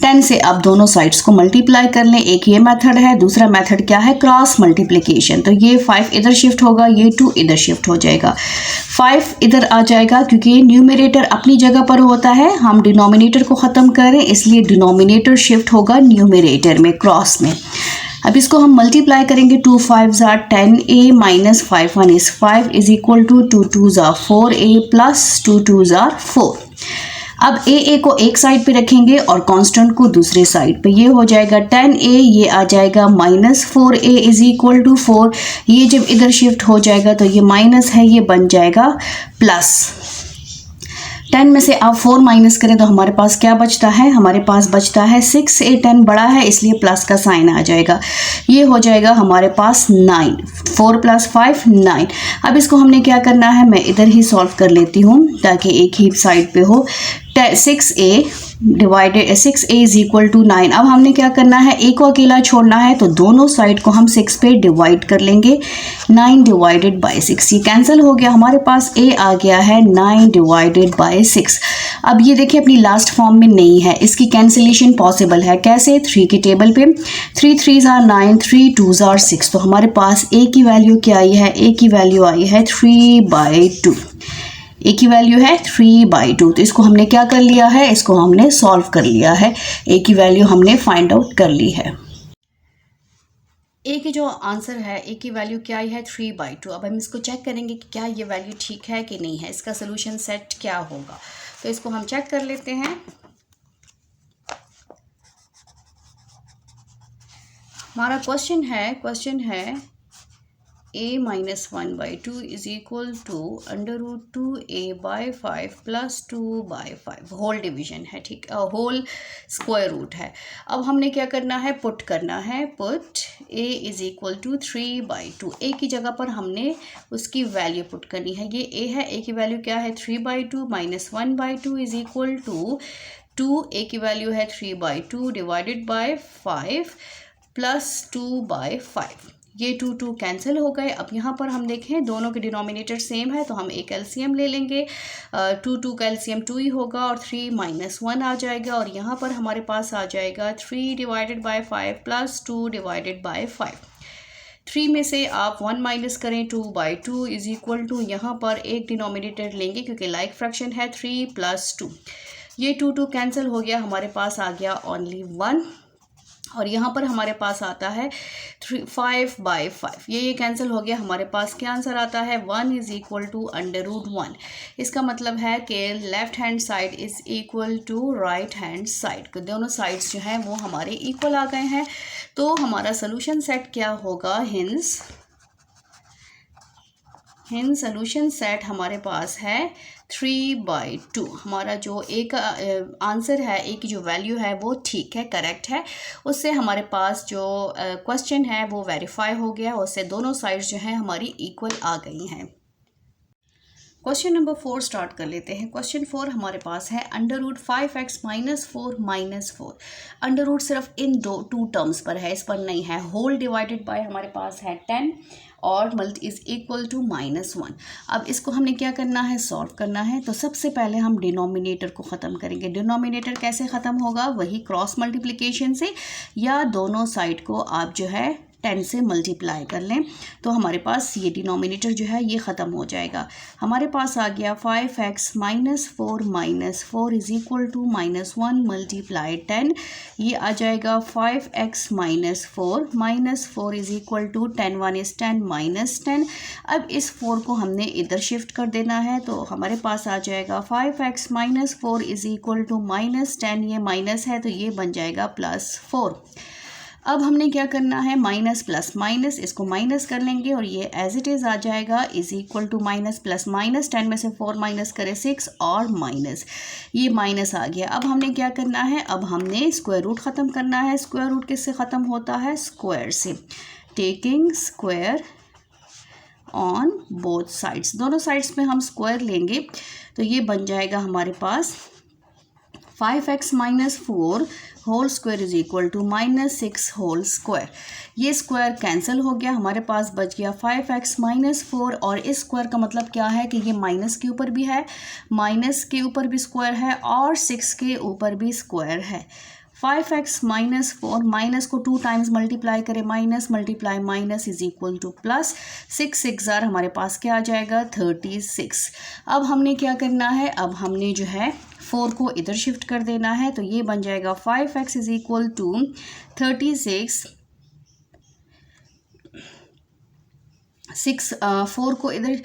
10 से आप दोनों साइड्स को मल्टीप्लाई कर लें, एक ये मेथड है। दूसरा मेथड क्या है? Cross multiplication. तो ये 5 इधर शिफ्ट होगा, ये 2 इधर शिफ्ट हो जाएगा, 5 इधर आ जाएगा क्योंकि न्यूमरेटर अपनी जगह पर होता है, हम डिनोमिनेटर को ख़त्म करें इसलिए डिनोमिनेटर शिफ्ट होगा न्यूमरेटर में, क्रॉस में। अब इसको हम मल्टीप्लाई करेंगे, 2 5 = 10a - 5 1 is 5 = 2 2 = 4a + 2 2 = 4। अब a को एक साइड पे रखेंगे और कांस्टेंट को दूसरे साइड पे, ये हो जाएगा 10a, ये आ जाएगा -4a = 4। ये जब इधर शिफ्ट हो जाएगा तो ये माइनस है, ये बन जाएगा प्लस। 10 में से आप 4 माइनस करें तो हमारे पास क्या बचता है? हमारे पास बचता है 6a, 10 बड़ा है इसलिए प्लस का साइन आ जाएगा, ये हो जाएगा हमारे पास 9। 4 + 5 9। अब इसको हमने क्या करना है? मैं इधर ही सॉल्व कर लेती हूँ ताकि एक ही साइड पे हो। 6a = 9। अब हमने क्या करना है? a को अकेला छोड़ना है, तो दोनों साइड को हम 6 पे डिवाइड कर लेंगे, 9 डिवाइडेड बाय 6। ये कैंसिल हो गया, हमारे पास a आ गया है 9 डिवाइडेड बाय 6। अब ये देखिए अपनी लास्ट फॉर्म में नहीं है, इसकी कैंसिलेशन पॉसिबल है। कैसे? 3 के टेबल पे 3 3 = 9, 3 2 = 6। तो हमारे पास a की वैल्यू क्या आई है? a की वैल्यू आई है 3/2। a की वैल्यू है 3/2। तो इसको हमने क्या कर लिया है? इसको हमने सॉल्व कर लिया है, a की वैल्यू हमने फाइंड आउट कर ली है। a की जो आंसर है, a की वैल्यू क्या आई है? 3/2। अब हम इसको चेक करेंगे कि क्या ये वैल्यू ठीक है कि नहीं है, इसका सोल्यूशन सेट क्या होगा। तो इसको हम चेक कर लेते हैं। हमारा क्वेश्चन है a - 1/2 = √2a/5 + 2/5, होल डिवीजन है, ठीक, होल स्क्वायर रूट है। अब हमने क्या करना है? पुट करना है, पुट a = 3/2। a की जगह पर हमने उसकी वैल्यू पुट करनी है, ये a है, a की वैल्यू क्या है? 3/2 - 1/2 = 2। a की वैल्यू है 3/2 डिवाइडेड बाय 5 + 2/5। ये 2 2 कैंसिल हो गए। अब यहाँ पर हम देखें दोनों के डिनोमिनेटर सेम है, तो हम एक एलसीएम ले लेंगे। 2 2 का एलसीएम 2 ही होगा और 3 - 1 आ जाएगा और यहाँ पर हमारे पास आ जाएगा 3 डिवाइडेड बाय 5 + 2 डिवाइडेड बाय 5। 3 में से आप 1 माइनस करें, 2/2 = यहाँ पर एक डिनोमिनेटर लेंगे क्योंकि लाइक फ्रैक्शन है, 3 + 2। ये 2 2 कैंसिल हो गया, हमारे पास आ गया ओनली 1 और यहाँ पर हमारे पास आता है 5/5। ये कैंसिल हो गया, हमारे पास क्या आंसर आता है? 1 = √1। इसका मतलब है कि left hand side is equal to right hand side. दोनों साइड्स जो हैं वो हमारे इक्वल आ गए हैं। तो हमारा सोल्यूशन सेट क्या होगा? हिंस सोल्यूशन सेट हमारे पास है 3/2। हमारा जो ए का आंसर है, ए की जो वैल्यू है वो ठीक है, करेक्ट है। उससे हमारे पास जो क्वेश्चन है वो वेरीफाई हो गया, उससे दोनों साइड्स जो हैं हमारी इक्वल आ गई हैं। क्वेश्चन नंबर 4 स्टार्ट कर लेते हैं। क्वेश्चन 4 हमारे पास है under root 5x minus 4 under root सिर्फ इन टू टर्म्स पर है, इस पर नहीं है। होल डिवाइडेड बाय हमारे पास है 10 और मल्टी इज इक्वल टू -1। अब इसको हमने क्या करना है, सॉल्व करना है। तो सबसे पहले हम डिनोमिनेटर को ख़त्म करेंगे। डिनोमिनेटर कैसे ख़त्म होगा, वही क्रॉस मल्टीप्लिकेशन से, या दोनों साइड को आप जो है 10 से मल्टीप्लाई कर लें तो हमारे पास ये डिनोमिनेटर जो है ये ख़त्म हो जाएगा। हमारे पास आ गया 5x minus 4 is equal to -1 multiply 10। ये आ जाएगा 5x minus 4 is equal to 10 1 is 10 -10। अब इस 4 को हमने इधर शिफ्ट कर देना है तो हमारे पास आ जाएगा 5x minus 4 is equal to -10। ये माइनस है तो ये बन जाएगा +4। अब हमने क्या करना है, माइनस प्लस माइनस, इसको माइनस कर लेंगे और ये एज इट इज़ आ जाएगा is equal to minus plus minus. 10 में से 4 माइनस करें 6 और माइनस, ये माइनस आ गया। अब हमने क्या करना है, अब हमने स्क्वायर रूट ख़त्म करना है। स्क्वायर रूट किससे ख़त्म होता है, स्क्वायर से। Taking square on both sides, दोनों साइड्स में हम स्क्वायर लेंगे तो ये बन जाएगा हमारे पास 5x minus 4 whole square is equal to -6 whole square. ये स्क्वायर कैंसिल हो गया, हमारे पास बच गया 5x माइनस 4। और इस स्क्वायर का मतलब क्या है कि ये माइनस के ऊपर भी है, माइनस के ऊपर भी स्क्वायर है और 6 के ऊपर भी स्क्वायर है। 5x माइनस 4, माइनस को 2 टाइम्स मल्टीप्लाई करें, minus multiply minus is equal two plus. 6 6 हमारे पास क्या आ जाएगा, 36। अब हमने क्या करना है, अब हमने जो है 4 को इधर शिफ्ट कर देना है तो ये बन जाएगा 5x इज इक्वल टू 36। 4 को इधर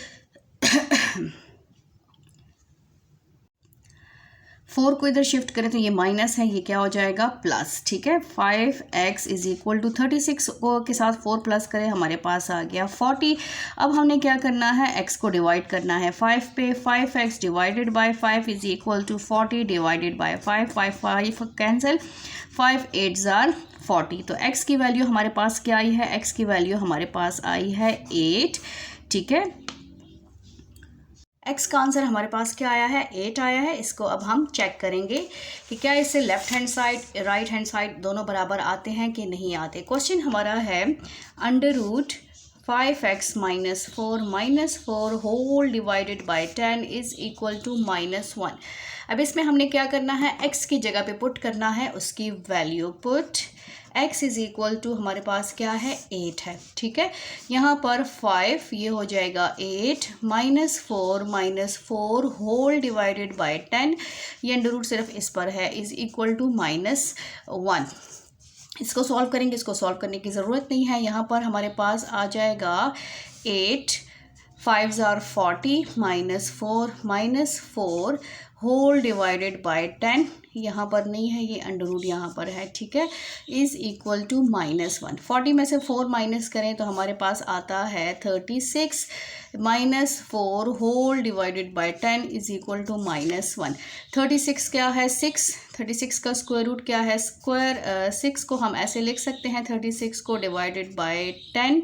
4 को इधर शिफ्ट करें तो ये माइनस है, ये क्या हो जाएगा, प्लस। ठीक है, 5x इज इक्वल टू 36 को के साथ 4 प्लस करें, हमारे पास आ गया 40। अब हमने क्या करना है, x को डिवाइड करना है 5 पे। 5x divided by 5 is equal to 40 divided by 5। 5 cancel, 5 8 40। तो x की वैल्यू हमारे पास क्या आई है, x की वैल्यू हमारे पास आई है 8। ठीक है, x का आंसर हमारे पास क्या आया है, 8 आया है। इसको अब हम चेक करेंगे कि क्या इससे left hand side right hand side दोनों बराबर आते हैं कि नहीं आते। क्वेश्चन हमारा है under root 5x minus 4 whole divided by 10 is equal to -1। अब इसमें हमने क्या करना है, x की जगह पे पुट करना है उसकी value. Put x is equal to हमारे पास क्या है, 8 है। ठीक है, यहाँ पर 5 ये हो जाएगा 8 -4 होल डिवाइडेड बाय 10, ये अंडर रूट सिर्फ इस पर है, इज इक्वल टू -1। इसको सॉल्व करेंगे, इसको सॉल्व करने की ज़रूरत नहीं है। यहाँ पर हमारे पास आ जाएगा 8 5 40 -4 होल डिवाइडेड बाय 10, यहाँ पर नहीं है, ये अंडर रूट यहाँ पर है। ठीक है, इज़ इक्वल टू -1। 40 में से 4 माइनस करें तो हमारे पास आता है 36 -4 whole divided by 10 is equal to -1। 36 क्या है, 6। 36 का स्क्वायर रूट क्या है, स्क्वायर 6 को हम ऐसे लिख सकते हैं, 36 को divided by 10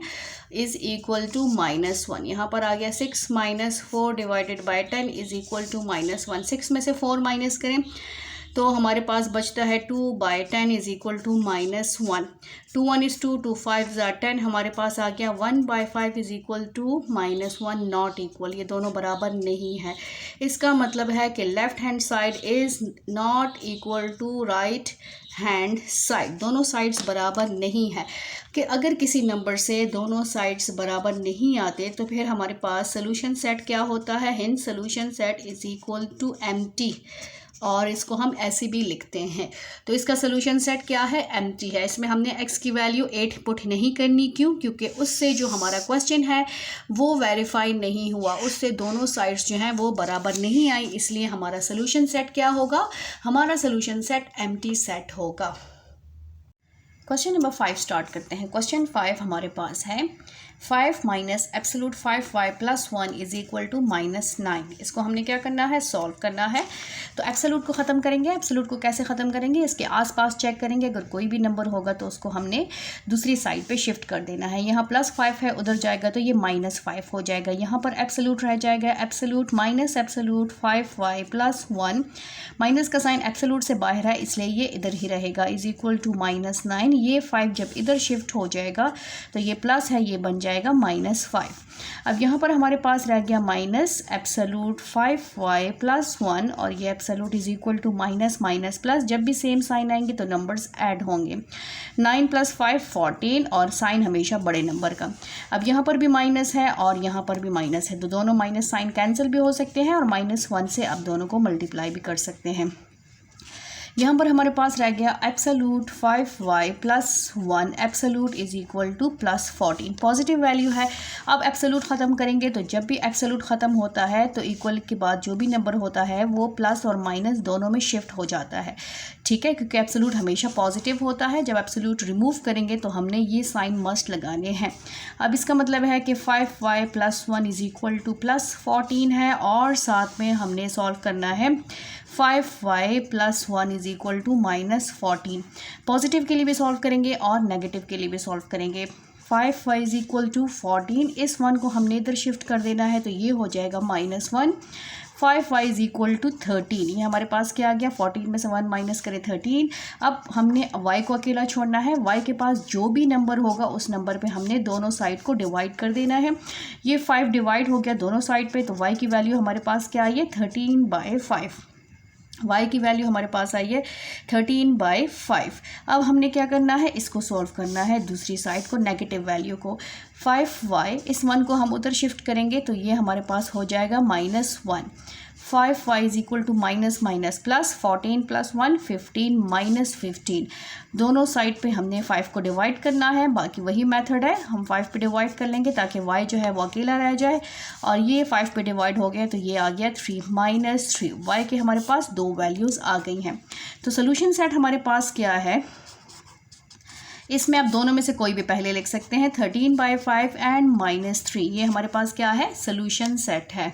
is equal to -1। यहाँ पर आ गया 6 -4 divided by 10 is equal to -1। 6 में से 4 माइनस करें तो हमारे पास बचता है 2 by 10 is equal to -1। 2 1 is 2, 2 5 10, हमारे पास आ गया 1 by 5 is equal to -1, not equal, ये दोनों बराबर नहीं है। इसका मतलब है कि left hand side is not equal to right hand side, दोनों साइड्स बराबर नहीं है। कि अगर किसी नंबर से दोनों साइड्स बराबर नहीं आते तो फिर हमारे पास सोल्यूशन सेट क्या होता है, hence solution set is equal to empty, और इसको हम ऐसे भी लिखते हैं। तो इसका सोल्यूशन सेट क्या है, एम्प्टी है। इसमें हमने x की वैल्यू 8 पुट नहीं करनी, क्यों, क्योंकि उससे जो हमारा क्वेश्चन है वो वेरीफाई नहीं हुआ, उससे दोनों साइड्स जो हैं वो बराबर नहीं आई, इसलिए हमारा सोल्यूशन सेट क्या होगा, हमारा सोल्यूशन सेट एम्प्टी सेट होगा। क्वेश्चन नंबर 5 स्टार्ट करते हैं। क्वेश्चन 5 हमारे पास है 5 minus absolute 5y plus 1 is equal to -9। इसको हमने क्या करना है, सॉल्व करना है। तो एब्सोल्यूट को ख़त्म करेंगे। एब्सोल्यूट को कैसे ख़त्म करेंगे, इसके आसपास चेक करेंगे, अगर कोई भी नंबर होगा तो उसको हमने दूसरी साइड पे शिफ्ट कर देना है। यहाँ +5 है, उधर जाएगा तो ये -5 हो जाएगा। यहाँ पर एब्सोल्यूट रह जाएगा, absolute minus absolute 5y plus 1, minus का साइन एब्सोल्यूट से बाहर है इसलिए ये इधर ही रहेगा, इज इक्वल टू -9। ये 5 जब इधर शिफ्ट हो जाएगा तो ये प्लस है, ये बन जाएगा -5। अब यहाँ पर हमारे पास रह गया माइनस एब्सोल्यूट 5y प्लस 1 और ये absolute is equal to minus minus plus. जब भी सेम साइन आएंगे तो नंबर्स ऐड होंगे। 9 + 5 14 और साइन हमेशा बड़े नंबर का। अब यहाँ पर भी माइनस है और यहाँ पर भी माइनस है, तो दोनों माइनस साइन कैंसिल भी हो सकते हैं और -1 से आप दोनों को मल्टीप्लाई भी कर सकते हैं। यहाँ पर हमारे पास रह गया absolute 5y plus 1, absolute is equal to +14, positive value है। अब एब्सोल्यूट ख़त्म करेंगे तो जब भी एब्सोल्यूट ख़त्म होता है तो इक्वल के बाद जो भी नंबर होता है वो प्लस और माइनस दोनों में शिफ्ट हो जाता है, ठीक है, क्योंकि एब्सोल्यूट हमेशा पॉजिटिव होता है। जब एब्सोल्यूट रिमूव करेंगे तो हमने ये साइन मस्ट लगाने हैं। अब इसका मतलब है कि 5y plus 1 is equal to +14 है और साथ में हमने सॉल्व करना है 5y plus 1 is equal to -14। Positive के लिए भी सॉल्व करेंगे और नेगेटिव के लिए भी सॉल्व करेंगे। 5y इज इक्वल टू 14, इस 1 को हमने इधर शिफ्ट कर देना है तो ये हो जाएगा -1। 5y इज इक्वल टू 13, ये हमारे पास क्या आ गया, 14 में से 1 माइनस करें 13। अब हमने y को अकेला छोड़ना है। y के पास जो भी नंबर होगा उस नंबर पे हमने दोनों साइड को डिवाइड कर देना है। ये 5 डिवाइड हो गया दोनों साइड पे, तो y की वैल्यू हमारे पास क्या आई है, 13/5। y की वैल्यू हमारे पास आई है 13/5। अब हमने क्या करना है, इसको सॉल्व करना है दूसरी साइड को, नेगेटिव वैल्यू को। 5y, इस 1 को हम उधर शिफ्ट करेंगे तो ये हमारे पास हो जाएगा -1। 5y is equal to minus minus plus, 14 + 1 15 -15। दोनों साइड पे हमने 5 को डिवाइड करना है। बाकी वही मेथड है, हम 5 पे डिवाइड कर लेंगे ताकि y जो है वो अकेला रह जाए। और ये 5 पे डिवाइड हो गया तो ये आ गया 3 -3। y के हमारे पास 2 वैल्यूज़ आ गई हैं। तो सोल्यूशन सेट हमारे पास क्या है, इसमें आप दोनों में से कोई भी पहले लिख सकते हैं। 13/5 एंड -3, ये हमारे पास क्या है, सोल्यूशन सेट है।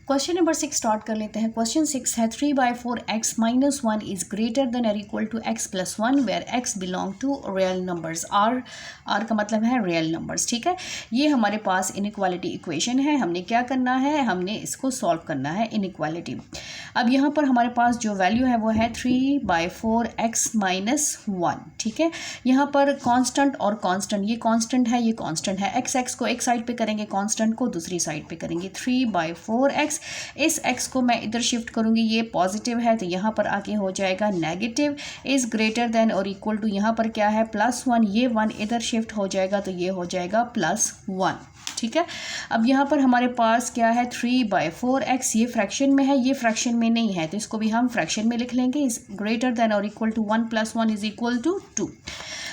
क्वेश्चन नंबर 6 स्टार्ट कर लेते हैं। क्वेश्चन 6 है 3/4x - 1 इज ग्रेटर देन और equal to x + 1 where x belong to real numbers. r का मतलब है रियल नंबर्स, ठीक है। ये हमारे पास इनइक्वालिटी इक्वेशन है। हमने क्या करना है, हमने इसको सॉल्व करना है, इनइक्वालिटी। अब यहाँ पर हमारे पास जो वैल्यू है वो है 3/4x - 1, ठीक है। यहाँ पर कांस्टेंट और कांस्टेंट, ये कांस्टेंट है, ये कांस्टेंट है। x को एक साइड पे करेंगे, कांस्टेंट को दूसरी साइड पे करेंगे। 3/4x, इस x को मैं इधर शिफ्ट करूंगी, ये पॉजिटिव है तो यहाँ पर आके हो जाएगा नेगेटिव। इज ग्रेटर देन और इक्वल टू, यहाँ पर क्या है +1, ये 1 इधर शिफ्ट हो जाएगा तो ये हो जाएगा +1, ठीक है। अब यहाँ पर हमारे पास क्या है 3/4x, ये फ्रैक्शन में है, ये फ्रैक्शन में नहीं है तो इसको भी हम फ्रैक्शन में लिख लेंगे। इज ग्रेटर देन और equal to 1 + 1 is equal to 2।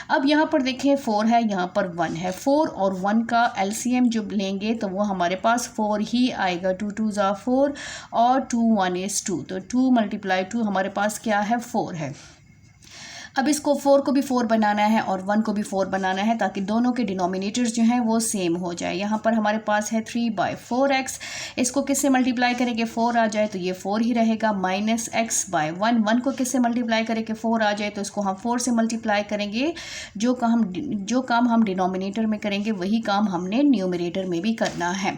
अब यहाँ पर देखिए 4 है, यहाँ पर 1 है। 4 और 1 का LCM जब लेंगे तो वो हमारे पास 4 ही आएगा। 2 × 2 = 4 और 2 × 1 = 2, तो 2 × 2 हमारे पास क्या है, 4 है। अब इसको 4 को भी 4 बनाना है और 1 को भी 4 बनाना है ताकि दोनों के डिनोमिनेटर्स जो हैं वो सेम हो जाए। यहाँ पर हमारे पास है 3/4x, इसको किससे मल्टीप्लाई करेंगे, 4 आ जाए तो ये 4 ही रहेगा। -x/1, 1 को किससे मल्टीप्लाई करेंगे, 4 आ जाए तो इसको हम 4 से मल्टीप्लाई करेंगे। जो काम हम डिनोमिनेटर में करेंगे वही काम हमने न्यूमरेटर में भी करना है,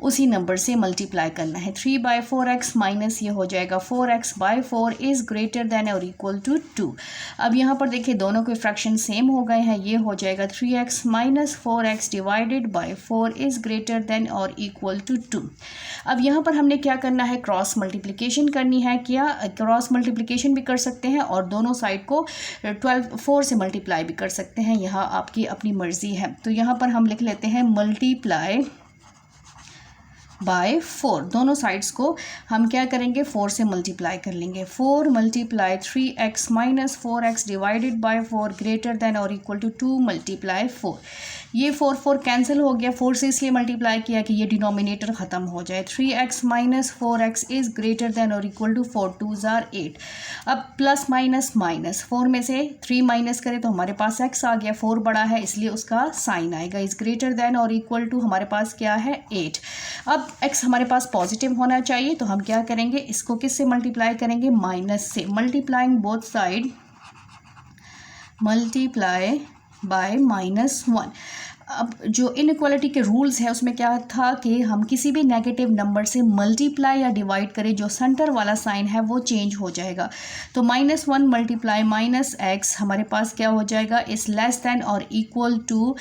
उसी नंबर से मल्टीप्लाई करना है। 3/4x माइनस ये हो जाएगा 4x/4 इज ग्रेटर देन और इक्वल टू 2। अब यहाँ पर देखिए दोनों के फ्रैक्शन सेम हो गए हैं, ये हो जाएगा 3x - 4x divided by 4 is greater than और इक्वल टू 2। अब यहाँ पर हमने क्या करना है, क्रॉस मल्टीप्लिकेशन करनी है। क्या क्रॉस मल्टीप्लिकेशन भी कर सकते हैं और दोनों साइड को 4 से मल्टीप्लाई भी कर सकते हैं, यहाँ आपकी अपनी मर्जी है। तो यहाँ पर हम लिख लेते हैं मल्टीप्लाई बाय 4, दोनों साइड्स को हम क्या करेंगे, 4 से मल्टीप्लाई कर लेंगे। 4 × 3x - 4x divided by 4 greater than और इक्वल टू 2 × 4। ये 4 4 कैंसिल हो गया, 4 से इसलिए मल्टीप्लाई किया कि ये डिनोमिनेटर ख़त्म हो जाए। 3x minus 4x is greater than और इक्वल टू 4 2s are 8। अब प्लस माइनस माइनस, 4 में से 3 माइनस करें तो हमारे पास x आ गया, 4 बड़ा है इसलिए उसका साइन आएगा, इज़ ग्रेटर देन और इक्वल टू हमारे पास क्या है 8। अब x हमारे पास पॉजिटिव होना चाहिए तो हम क्या करेंगे, इसको किससे मल्टीप्लाई करेंगे, माइनस से। Multiplying both side, multiply by -1। अब जो इनइक्वालिटी के रूल्स है उसमें क्या था कि हम किसी भी नेगेटिव नंबर से मल्टीप्लाई या डिवाइड करें, जो सेंटर वाला साइन है वो चेंज हो जाएगा। तो -1 मल्टीप्लाई -x हमारे पास क्या हो जाएगा, इज़ लेस देन और इक्वल टू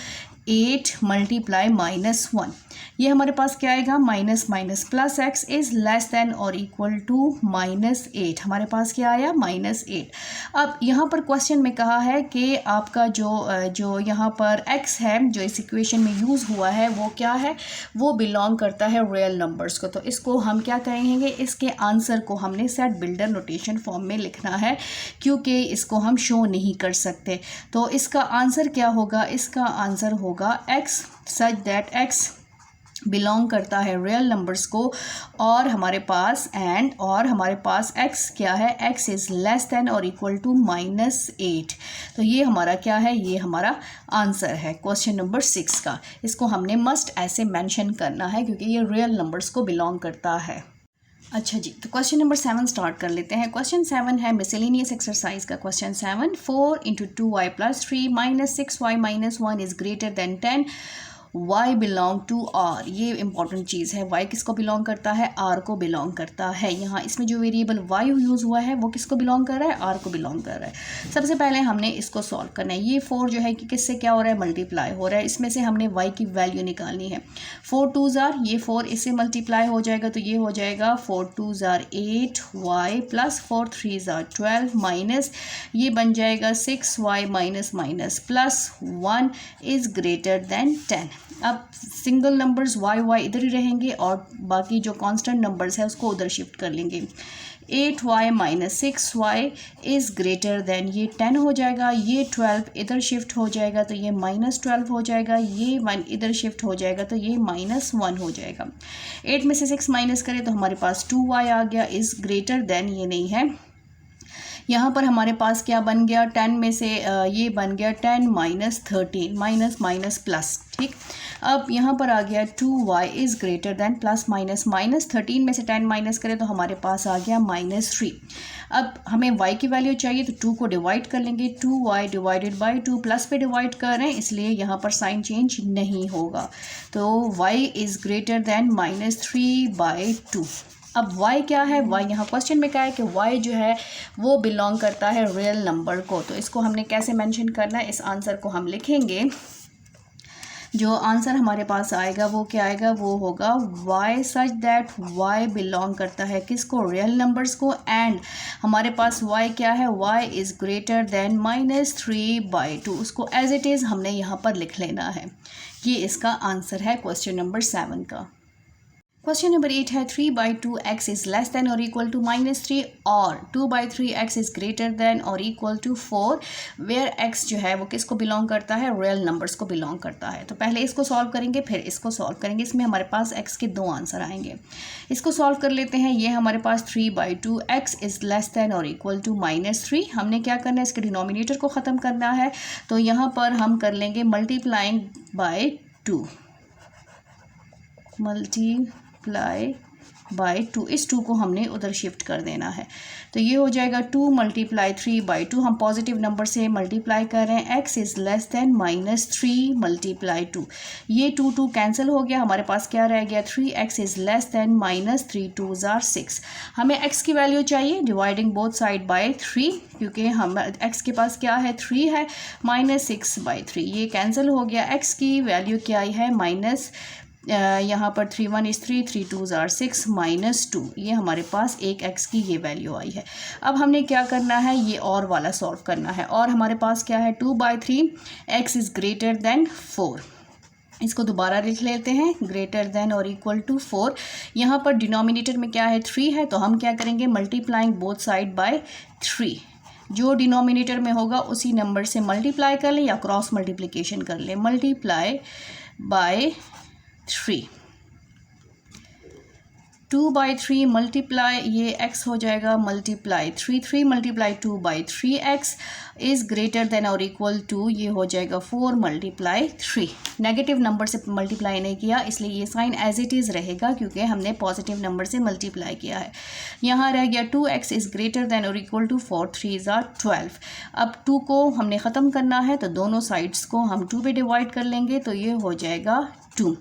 8 मल्टीप्लाई -1। ये हमारे पास क्या आएगा, minus minus plus x is less than और इक्वल टू -8। हमारे पास क्या आया, -8। अब यहाँ पर क्वेश्चन में कहा है कि आपका जो यहाँ पर x है जो इस इक्वेशन में यूज़ हुआ है वो क्या है, वो बिलोंग करता है रियल नंबर्स को। तो इसको हम क्या करेंगे, इसके आंसर को हमने सेट बिल्डर नोटेशन फॉर्म में लिखना है क्योंकि इसको हम शो नहीं कर सकते। तो इसका आंसर क्या होगा, इसका आंसर होगा x such that x belong करता है रियल नंबर्स को, और हमारे पास x क्या है, x इज़ लेस देन और इक्वल टू -8। तो ये हमारा क्या है, ये हमारा आंसर है क्वेश्चन नंबर 6 का। इसको हमने मस्ट ऐसे मेंशन करना है क्योंकि ये रियल नंबर्स को बिलोंग करता है। अच्छा जी, तो क्वेश्चन नंबर 7 स्टार्ट कर लेते हैं। क्वेश्चन 7 है मिसलेनियस एक्सरसाइज का question 7। 4 × 2y + 3 - 6y - 1 is greater than 10। y belong to r, ये इंपॉर्टेंट चीज़ है। y किसको बिलोंग करता है, r को बिलोंग करता है। यहाँ इसमें जो वेरिएबल y यूज़ हुआ है वो किसको बिलोंग कर रहा है, r को बिलोंग कर रहा है। सबसे पहले हमने इसको सॉल्व करना है। ये 4 जो है कि किससे क्या हो रहा है, मल्टीप्लाई हो रहा है। इसमें से हमने y की वैल्यू निकालनी है। 4 2s are, ये 4 इससे मल्टीप्लाई हो जाएगा तो ये हो जाएगा 4 2s are 8 y plus 4 3s are 12 minus ये बन जाएगा 6y minus plus 1 is greater than 10। अब सिंगल नंबर्स y इधर ही रहेंगे और बाकी जो कांस्टेंट नंबर्स है उसको उधर शिफ्ट कर लेंगे। 8y minus 6y is greater then, ये 10 हो जाएगा, ये 12 इधर शिफ्ट हो जाएगा तो ये -12 हो जाएगा, ये 1 इधर शिफ्ट हो जाएगा तो ये -1 हो जाएगा। 8 में से 6 माइनस करें तो हमारे पास 2y आ गया, इज़ ग्रेटर देन, ये नहीं है। यहाँ पर हमारे पास क्या बन गया, 10 में से ये बन गया 10 - 13 माइनस प्लस, ठीक। अब यहाँ पर आ गया 2y is greater then plus minus 13 में से 10 माइनस करें तो हमारे पास आ गया -3। अब हमें y की वैल्यू चाहिए तो 2 को डिवाइड कर लेंगे, 2y डिवाइडेड बाई 2, प्लस पे डिवाइड कर रहे हैं इसलिए यहाँ पर साइन चेंज नहीं होगा। तो y इज़ ग्रेटर देन -3/2। अब y क्या है, y यहाँ क्वेश्चन में क्या है कि y जो है वो बिलोंग करता है रियल नंबर को। तो इसको हमने कैसे मेंशन करना है, इस आंसर को हम लिखेंगे। जो आंसर हमारे पास आएगा वो क्या आएगा, वो होगा y such that y belong करता है किसको, रियल नंबर्स को। एंड हमारे पास y क्या है, y इज़ ग्रेटर देन -3/2। उसको एज इट इज़ हमने यहाँ पर लिख लेना है। ये इसका आंसर है क्वेश्चन नंबर 7 का। क्वेश्चन नंबर 8 है 3/2x इज़ लेस देन और इक्वल टू -3 और 2/3x इज़ ग्रेटर देन और इक्वल टू 4 वेयर x जो है वो किसको बिलोंग करता है, रियल नंबर्स को बिलोंग करता है। तो पहले इसको सॉल्व करेंगे फिर इसको सॉल्व करेंगे। इसमें हमारे पास x के 2 आंसर आएंगे। इसको सॉल्व कर लेते हैं। ये हमारे पास 3/2x इज़ लेस देन और इक्वल टू -3। हमने क्या करना है, इसके डिनोमिनेटर को ख़त्म करना है। तो यहाँ पर हम कर लेंगे मल्टीप्लाइंग बाय 2, मल्टीप्लाई बाय 2। इस 2 को हमने उधर शिफ्ट कर देना है। तो ये हो जाएगा 2 × 3/2। हम पॉजिटिव नंबर से मल्टीप्लाई कर रहे हैं। x is less than -3 × 2। ये 2 कैंसिल हो गया, हमारे पास क्या रह गया, 3x is less than -3 2s are 6। हमें x की वैल्यू चाहिए डिवाइडिंग बोथ साइड बाय 3, क्योंकि हम x के पास क्या है, 3 है, -6/3 ये कैंसिल हो गया। x की वैल्यू क्या आई है, यहाँ पर 3 1 is 3 3 2s are 6 -2। ये हमारे पास एक x की ये वैल्यू आई है। अब हमने क्या करना है, ये और वाला सॉल्व करना है। और हमारे पास क्या है, 2/3 x इज़ ग्रेटर देन 4। इसको दोबारा लिख लेते हैं, ग्रेटर देन और इक्वल टू 4। यहाँ पर डिनोमिनेटर में क्या है, 3 है, तो हम क्या करेंगे, मल्टीप्लाइंग बोथ साइड बाय 3। जो डिनोमिनेटर में होगा उसी नंबर से मल्टीप्लाई कर लें या क्रॉस मल्टीप्लिकेशन कर लें। मल्टीप्लाई बाय 3, 2/3 मल्टीप्लाई ये x हो जाएगा multiply 3 multiply 2/3x is greater than और इक्वल टू ये हो जाएगा 4 मल्टीप्लाई 3। नेगेटिव नंबर से मल्टीप्लाई नहीं किया इसलिए ये साइन एज इट इज़ रहेगा क्योंकि हमने पॉजिटिव नंबर से मल्टीप्लाई किया है। यहाँ रह गया 2x इज़ ग्रेटर देन और इक्वल टू 4 3 12। अब 2 को हमने ख़त्म करना है तो दोनों साइड्स को हम 2 पे डिवाइड कर लेंगे तो ये हो जाएगा 2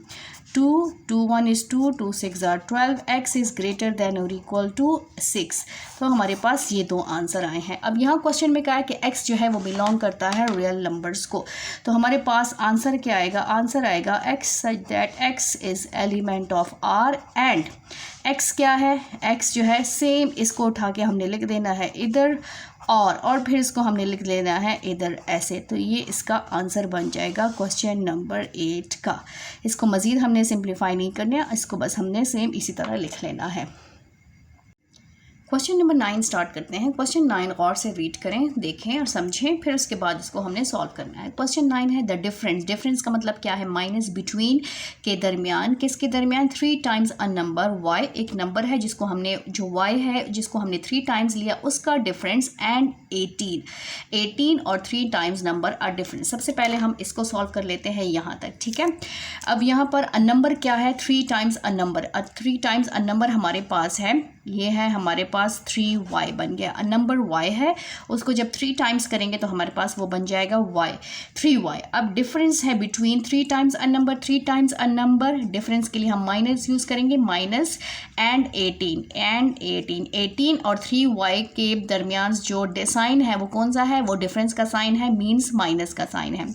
2 1 is 2 2 6 are 12 x is greater than or equal to 6। तो हमारे पास ये दो आंसर आए हैं। अब यहाँ क्वेश्चन में कहा है कि x जो है वो बिलोंग करता है रियल नंबर्स को, तो हमारे पास आंसर क्या आएगा? आंसर आएगा x such that x is element of R and x क्या है? x जो है सेम इसको उठा के हमने लिख देना है इधर और फिर इसको हमने लिख लेना है इधर ऐसे। तो ये इसका आंसर बन जाएगा क्वेश्चन नंबर 8 का। इसको मज़ीद हमने सिंप्लीफाई नहीं करना, इसको बस हमने सेम इसी तरह लिख लेना है। क्वेश्चन नंबर 9 स्टार्ट करते हैं। क्वेश्चन 9 गौर से रीड करें, देखें और समझें, फिर उसके बाद इसको हमने सॉल्व करना है। क्वेश्चन 9 है द डिफरेंस। डिफरेंस का मतलब क्या है? माइनस बिटवीन के दरमियान, किसके दरमियान? 3 टाइम्स अ नंबर y, एक नंबर है जिसको हमने जो y है जिसको हमने 3 टाइम्स लिया उसका डिफरेंस, एंड 18 और 3 टाइम्स नंबर आर डिफरेंट। सबसे पहले हम इसको सॉल्व कर लेते हैं यहाँ तक, ठीक है। अब यहाँ पर अ नंबर क्या है? 3 times a number. 3 times a number हमारे पास है, ये है हमारे पास 3y बन गया। अ नंबर y है, उसको जब 3 टाइम्स करेंगे तो हमारे पास वो बन जाएगा y 3y। अब डिफरेंस है between 3 times a number, 3 times a number, difference के लिए हम माइनस यूज़ करेंगे, माइनस एंड 18 और 3y के दरमियान जो साइन है वो कौन सा है? वो डिफरेंस का साइन है, मीन्स माइनस का साइन है।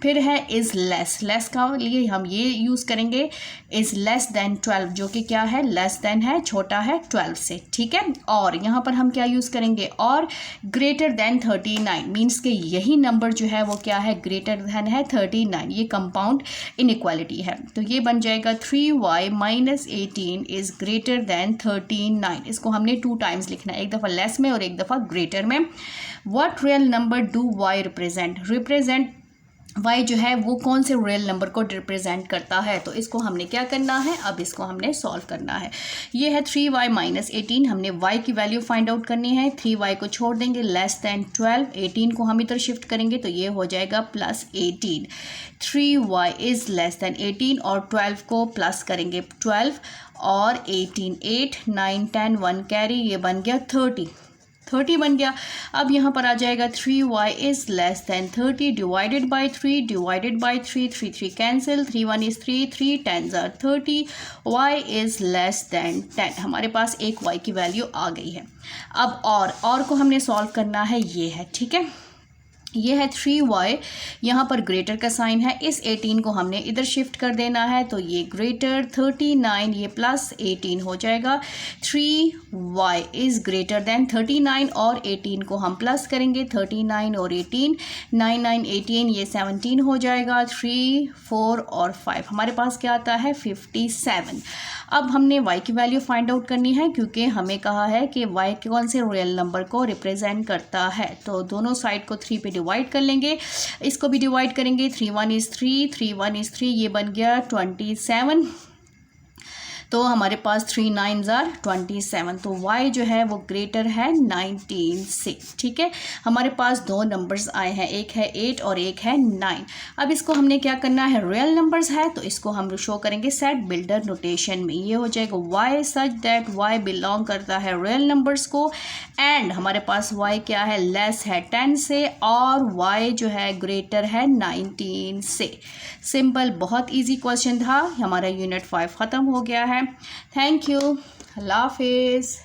फिर है इज़ लेस, लेस का लिए हम ये यूज़ करेंगे इज़ लेस देन 12, जो कि क्या है? लेस देन है, छोटा है 12 से, ठीक है। और यहाँ पर हम क्या यूज़ करेंगे? और ग्रेटर देन 39, मीन्स के यही नंबर जो है वो क्या है? ग्रेटर देन है 39। ये कंपाउंड इनइक्वालिटी है, तो ये बन जाएगा 3y minus 18 is greater then 39। इसको हमने 2 टाइम्स लिखना है, एक दफ़ा लेस में और एक दफ़ा ग्रेटर में। What real number do y represent y जो है वो कौन से रियल नंबर को रिप्रेजेंट करता है? तो इसको हमने क्या करना है? अब इसको हमने सॉल्व करना है। ये है 3y माइनस 18, हमने y की वैल्यू फाइंड आउट करनी है। 3y को छोड़ देंगे, लेस देन 12, 18 को हम इधर शिफ्ट करेंगे तो ये हो जाएगा plus 18। 3y is less than 18 और 12 को प्लस करेंगे 12 और 18, 8 9 10 1 कैरी, ये बन गया 30 बन गया। अब यहाँ पर आ जाएगा 3y is less than 30 divided by 3 3 cancel, 3 1 is 3 10s are 30, y is less than 10। हमारे पास एक y की वैल्यू आ गई है। अब और को हमने सॉल्व करना है, ये है, ठीक है। ये है 3y, यहाँ पर ग्रेटर का साइन है, इस 18 को हमने इधर शिफ्ट कर देना है तो ये ग्रेटर 39, ये प्लस 18 हो जाएगा। 3y इज़ ग्रेटर देन 39 और 18 को हम प्लस करेंगे, 39 और 18, 9 9 18, ये 17 हो जाएगा। 3 4 और 5 हमारे पास क्या आता है? 57। अब हमने y की वैल्यू फाइंड आउट करनी है क्योंकि हमें कहा है कि y कौन से रियल नंबर को रिप्रेजेंट करता है। तो दोनों साइड को 3 पे डिवाइड कर लेंगे, इसको भी डिवाइड करेंगे। 3 1 इज़ 3, ये बन गया 27। तो हमारे पास 3 9s are 27, तो y जो है वो ग्रेटर है 19 से, ठीक है। हमारे पास दो नंबर्स आए हैं, एक है 8 और एक है 9। अब इसको हमने क्या करना है? रियल नंबर्स है तो इसको हम शो करेंगे सेट बिल्डर नोटेशन में। ये हो जाएगा y such that y belong करता है रियल नंबर्स को, एंड हमारे पास y क्या है? लेस है 10 से और y जो है ग्रेटर है 19 से। सिंपल, बहुत इजी क्वेश्चन था। हमारा यूनिट 5 ख़त्म हो गया है। थैंक यू, अल्लाह हाफिज़।